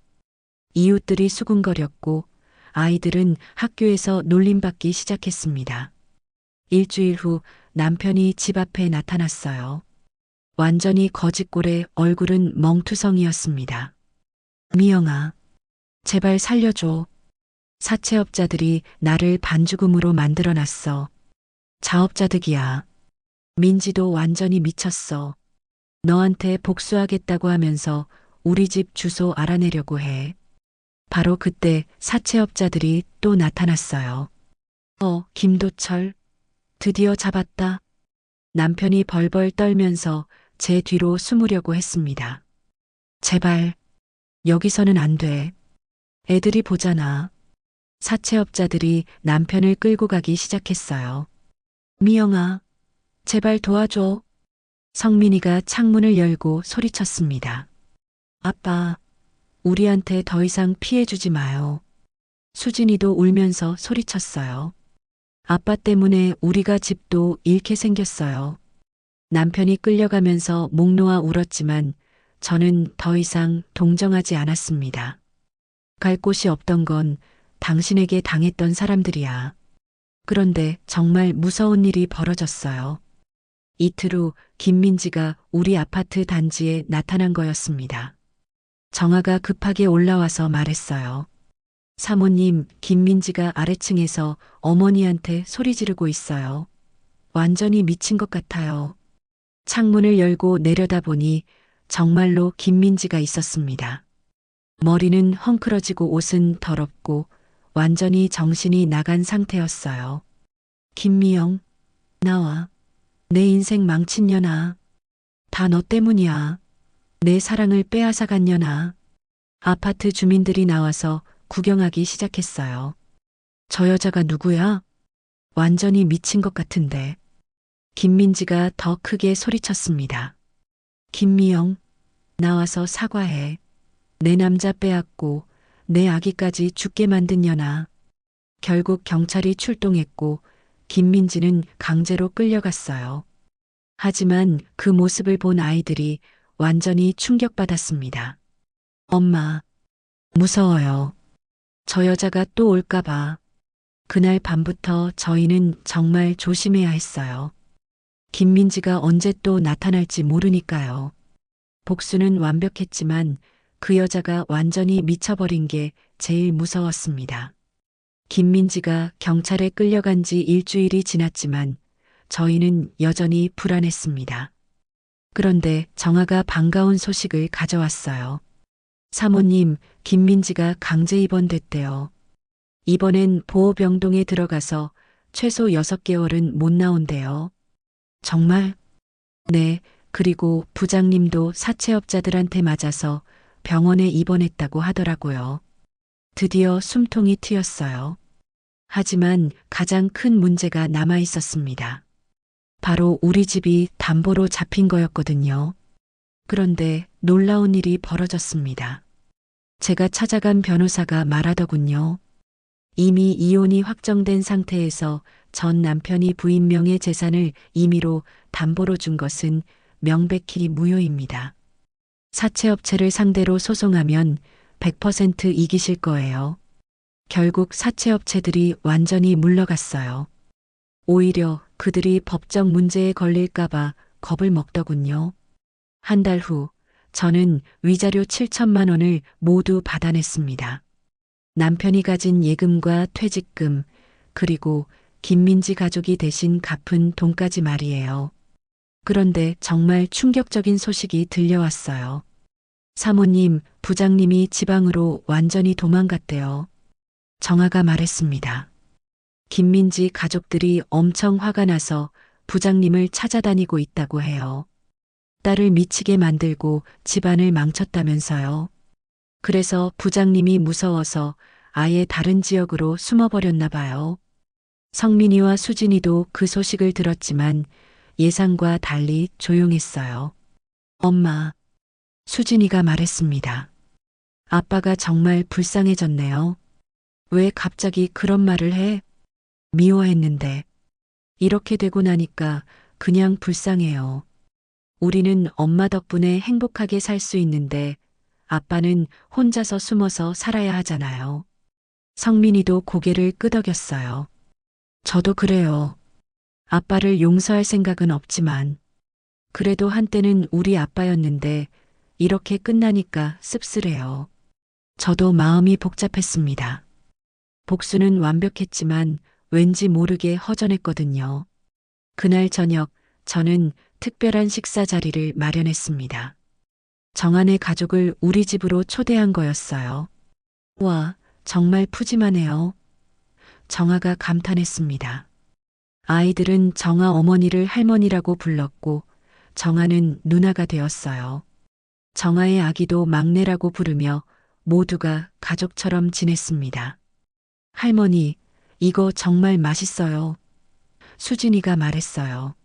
이웃들이 수군거렸고 아이들은 학교에서 놀림받기 시작했습니다. 일주일 후 남편이 집 앞에 나타났어요. 완전히 거짓골에 얼굴은 멍투성이었습니다. 미영아, 제발 살려줘. 사채업자들이 나를 반죽음으로 만들어놨어. 자업자득이야. 민지도 완전히 미쳤어. 너한테 복수하겠다고 하면서 우리 집 주소 알아내려고 해. 바로 그때 사채업자들이 또 나타났어요. 김도철. 드디어 잡았다. 남편이 벌벌 떨면서 제 뒤로 숨으려고 했습니다. 제발, 여기서는 안 돼. 애들이 보잖아. 사채업자들이 남편을 끌고 가기 시작했어요. 미영아, 제발 도와줘. 성민이가 창문을 열고 소리쳤습니다. 아빠, 우리한테 더 이상 피해 주지 마요. 수진이도 울면서 소리쳤어요. 아빠 때문에 우리가 집도 잃게 생겼어요. 남편이 끌려가면서 목 놓아 울었지만 저는 더 이상 동정하지 않았습니다. 갈 곳이 없던 건 당신에게 당했던 사람들이야. 그런데 정말 무서운 일이 벌어졌어요. 이틀 후 김민지가 우리 아파트 단지에 나타난 거였습니다. 정아가 급하게 올라와서 말했어요. 사모님, 김민지가 아래층에서 어머니한테 소리 지르고 있어요. 완전히 미친 것 같아요. 창문을 열고 내려다보니 정말로 김민지가 있었습니다. 머리는 헝클어지고 옷은 더럽고 완전히 정신이 나간 상태였어요. 김미영, 나와. 내 인생 망친 년아. 다 너 때문이야. 내 사랑을 빼앗아간 년아. 아파트 주민들이 나와서 구경하기 시작했어요. 저 여자가 누구야? 완전히 미친 것 같은데. 김민지가 더 크게 소리쳤습니다. 김미영, 나와서 사과해. 내 남자 빼앗고 내 아기까지 죽게 만든 년아. 결국 경찰이 출동했고 김민지는 강제로 끌려갔어요. 하지만 그 모습을 본 아이들이 완전히 충격받았습니다. 엄마, 무서워요. 저 여자가 또 올까봐. 그날 밤부터 저희는 정말 조심해야 했어요. 김민지가 언제 또 나타날지 모르니까요. 복수는 완벽했지만 그 여자가 완전히 미쳐버린 게 제일 무서웠습니다. 김민지가 경찰에 끌려간 지 일주일이 지났지만 저희는 여전히 불안했습니다. 그런데 정아가 반가운 소식을 가져왔어요. 사모님, 김민지가 강제 입원됐대요. 이번엔 보호병동에 들어가서 최소 6개월은 못 나온대요. 정말? 네, 그리고 부장님도 사채업자들한테 맞아서 병원에 입원했다고 하더라고요. 드디어 숨통이 트였어요. 하지만 가장 큰 문제가 남아 있었습니다. 바로 우리 집이 담보로 잡힌 거였거든요. 그런데 놀라운 일이 벌어졌습니다. 제가 찾아간 변호사가 말하더군요. 이미 이혼이 확정된 상태에서 전 남편이 부인 명의 재산을 임의로 담보로 준 것은 명백히 무효입니다. 사채업체를 상대로 소송하면 100% 이기실 거예요. 결국 사채업체들이 완전히 물러갔어요. 오히려 그들이 법적 문제에 걸릴까봐 겁을 먹더군요. 한 달 후, 저는 위자료 7천만 원을 모두 받아냈습니다. 남편이 가진 예금과 퇴직금, 그리고 김민지 가족이 대신 갚은 돈까지 말이에요. 그런데 정말 충격적인 소식이 들려왔어요. 사모님, 부장님이 지방으로 완전히 도망갔대요. 정아가 말했습니다. 김민지 가족들이 엄청 화가 나서 부장님을 찾아다니고 있다고 해요. 딸을 미치게 만들고 집안을 망쳤다면서요. 그래서 부장님이 무서워서 아예 다른 지역으로 숨어버렸나 봐요. 성민이와 수진이도 그 소식을 들었지만 예상과 달리 조용했어요. 엄마, 수진이가 말했습니다. 아빠가 정말 불쌍해졌네요. 왜 갑자기 그런 말을 해? 미워했는데. 이렇게 되고 나니까 그냥 불쌍해요. 우리는 엄마 덕분에 행복하게 살 수 있는데 아빠는 혼자서 숨어서 살아야 하잖아요. 성민이도 고개를 끄덕였어요. 저도 그래요. 아빠를 용서할 생각은 없지만 그래도 한때는 우리 아빠였는데 이렇게 끝나니까 씁쓸해요. 저도 마음이 복잡했습니다. 복수는 완벽했지만 왠지 모르게 허전했거든요. 그날 저녁 저는 특별한 식사 자리를 마련했습니다. 정한의 가족을 우리 집으로 초대한 거였어요. 와, 정말 푸짐하네요. 정아가 감탄했습니다. 아이들은 정아 어머니를 할머니라고 불렀고 정아는 누나가 되었어요. 정아의 아기도 막내라고 부르며 모두가 가족처럼 지냈습니다. 할머니, 이거 정말 맛있어요. 수진이가 말했어요.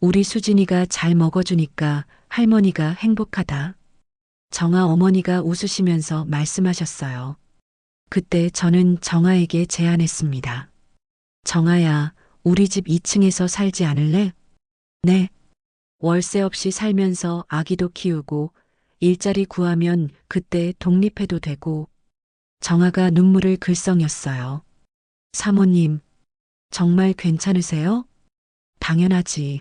우리 수진이가 잘 먹어주니까 할머니가 행복하다. 정아 어머니가 웃으시면서 말씀하셨어요. 그때 저는 정아에게 제안했습니다. 정아야, 우리 집 2층에서 살지 않을래? 네. 월세 없이 살면서 아기도 키우고 일자리 구하면 그때 독립해도 되고. 정아가 눈물을 글썽였어요. 사모님, 정말 괜찮으세요? 당연하지.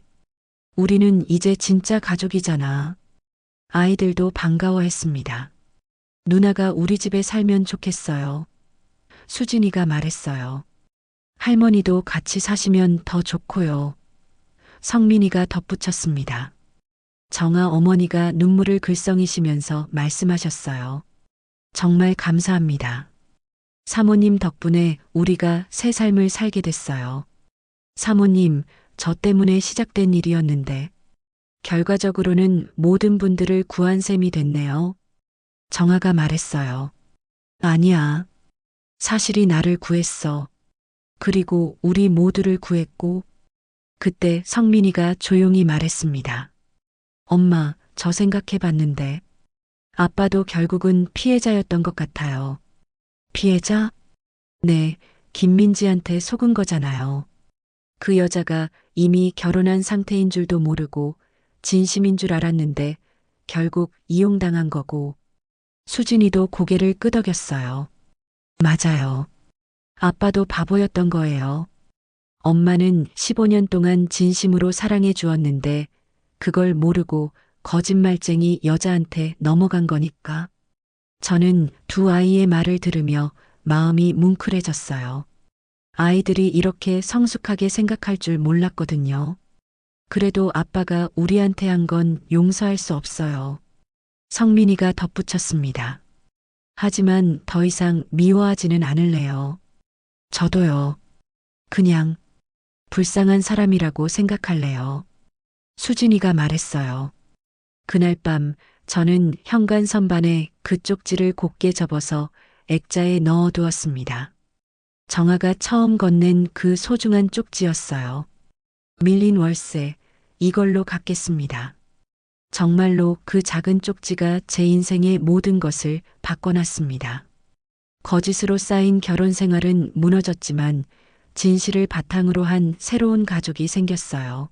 우리는 이제 진짜 가족이잖아. 아이들도 반가워했습니다. 누나가 우리 집에 살면 좋겠어요. 수진이가 말했어요. 할머니도 같이 사시면 더 좋고요. 성민이가 덧붙였습니다. 정아 어머니가 눈물을 글썽이시면서 말씀하셨어요. 정말 감사합니다. 사모님 덕분에 우리가 새 삶을 살게 됐어요. 사모님, 저 때문에 시작된 일이었는데 결과적으로는 모든 분들을 구한 셈이 됐네요. 정아가 말했어요. 아니야. 사실이 나를 구했어. 그리고 우리 모두를 구했고. 그때 성민이가 조용히 말했습니다. 엄마, 저 생각해 봤는데 아빠도 결국은 피해자였던 것 같아요. 피해자? 네, 김민지한테 속은 거잖아요. 그 여자가 이미 결혼한 상태인 줄도 모르고 진심인 줄 알았는데 결국 이용당한 거고. 수진이도 고개를 끄덕였어요. 맞아요. 아빠도 바보였던 거예요. 엄마는 15년 동안 진심으로 사랑해 주었는데 그걸 모르고 거짓말쟁이 여자한테 넘어간 거니까. 저는 두 아이의 말을 들으며 마음이 뭉클해졌어요. 아이들이 이렇게 성숙하게 생각할 줄 몰랐거든요. 그래도 아빠가 우리한테 한 건 용서할 수 없어요. 성민이가 덧붙였습니다. 하지만 더 이상 미워하지는 않을래요. 저도요. 그냥 불쌍한 사람이라고 생각할래요. 수진이가 말했어요. 그날 밤 저는 현관 선반에 그 쪽지를 곱게 접어서 액자에 넣어두었습니다. 정아가 처음 건넨 그 소중한 쪽지였어요. 밀린 월세, 이걸로 갚겠습니다. 정말로 그 작은 쪽지가 제 인생의 모든 것을 바꿔놨습니다. 거짓으로 쌓인 결혼 생활은 무너졌지만 진실을 바탕으로 한 새로운 가족이 생겼어요.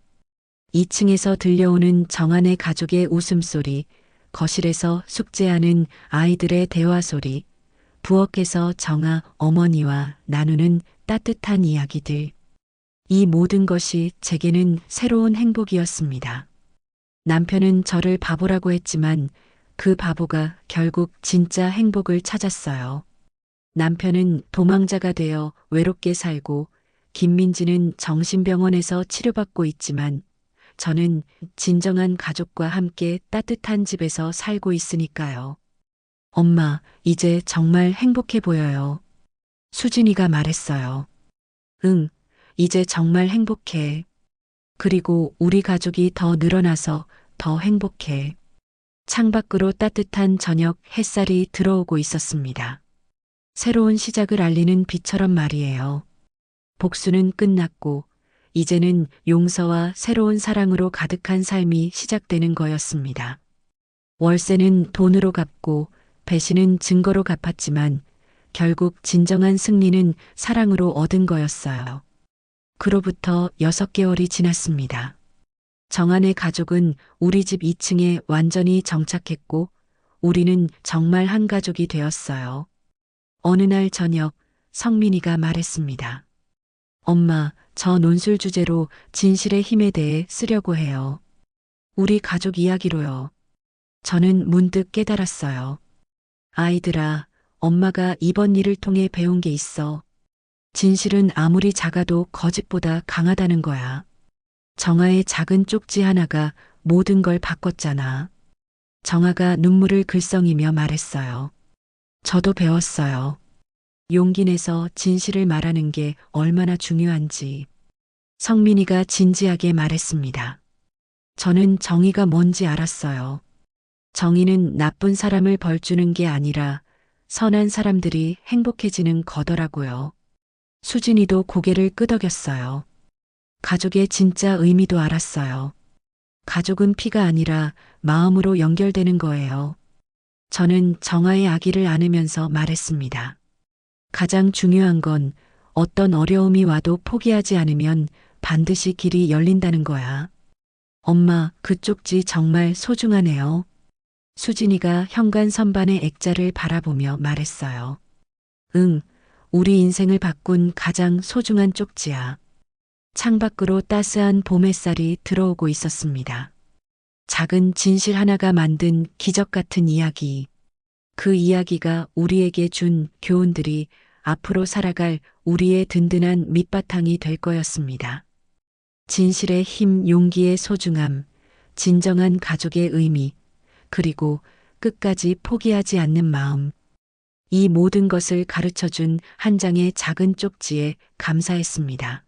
2층에서 들려오는 정한의 가족의 웃음소리, 거실에서 숙제하는 아이들의 대화 소리, 부엌에서 정아 어머니와 나누는 따뜻한 이야기들. 이 모든 것이 제게는 새로운 행복이었습니다. 남편은 저를 바보라고 했지만 그 바보가 결국 진짜 행복을 찾았어요. 남편은 도망자가 되어 외롭게 살고 김민지는 정신병원에서 치료받고 있지만 저는 진정한 가족과 함께 따뜻한 집에서 살고 있으니까요. 엄마, 이제 정말 행복해 보여요. 수진이가 말했어요. 응, 이제 정말 행복해. 그리고 우리 가족이 더 늘어나서 더 행복해. 창밖으로 따뜻한 저녁 햇살이 들어오고 있었습니다. 새로운 시작을 알리는 빛처럼 말이에요. 복수는 끝났고 이제는 용서와 새로운 사랑으로 가득한 삶이 시작되는 거였습니다. 월세는 돈으로 갚고 배신은 증거로 갚았지만 결국 진정한 승리는 사랑으로 얻은 거였어요. 그로부터 6개월이 지났습니다. 정한의 가족은 우리 집 2층에 완전히 정착했고 우리는 정말 한 가족이 되었어요. 어느 날 저녁 성민이가 말했습니다. 엄마, 저 논술 주제로 진실의 힘에 대해 쓰려고 해요. 우리 가족 이야기로요. 저는 문득 깨달았어요. 아이들아, 엄마가 이번 일을 통해 배운 게 있어. 진실은 아무리 작아도 거짓보다 강하다는 거야. 정아의 작은 쪽지 하나가 모든 걸 바꿨잖아. 정아가 눈물을 글썽이며 말했어요. 저도 배웠어요. 용기 내서 진실을 말하는 게 얼마나 중요한지. 성민이가 진지하게 말했습니다. 저는 정의가 뭔지 알았어요. 정의는 나쁜 사람을 벌주는 게 아니라 선한 사람들이 행복해지는 거더라고요. 수진이도 고개를 끄덕였어요. 가족의 진짜 의미도 알았어요. 가족은 피가 아니라 마음으로 연결되는 거예요. 저는 정아의 아기를 안으면서 말했습니다. 가장 중요한 건 어떤 어려움이 와도 포기하지 않으면 반드시 길이 열린다는 거야. 엄마, 그 쪽지 정말 소중하네요. 수진이가 현관 선반의 액자를 바라보며 말했어요. 응, 우리 인생을 바꾼 가장 소중한 쪽지야. 창밖으로 따스한 봄 햇살이 들어오고 있었습니다. 작은 진실 하나가 만든 기적 같은 이야기. 그 이야기가 우리에게 준 교훈들이 앞으로 살아갈 우리의 든든한 밑바탕이 될 거였습니다. 진실의 힘, 용기의 소중함, 진정한 가족의 의미, 그리고 끝까지 포기하지 않는 마음. 이 모든 것을 가르쳐준 한 장의 작은 쪽지에 감사했습니다.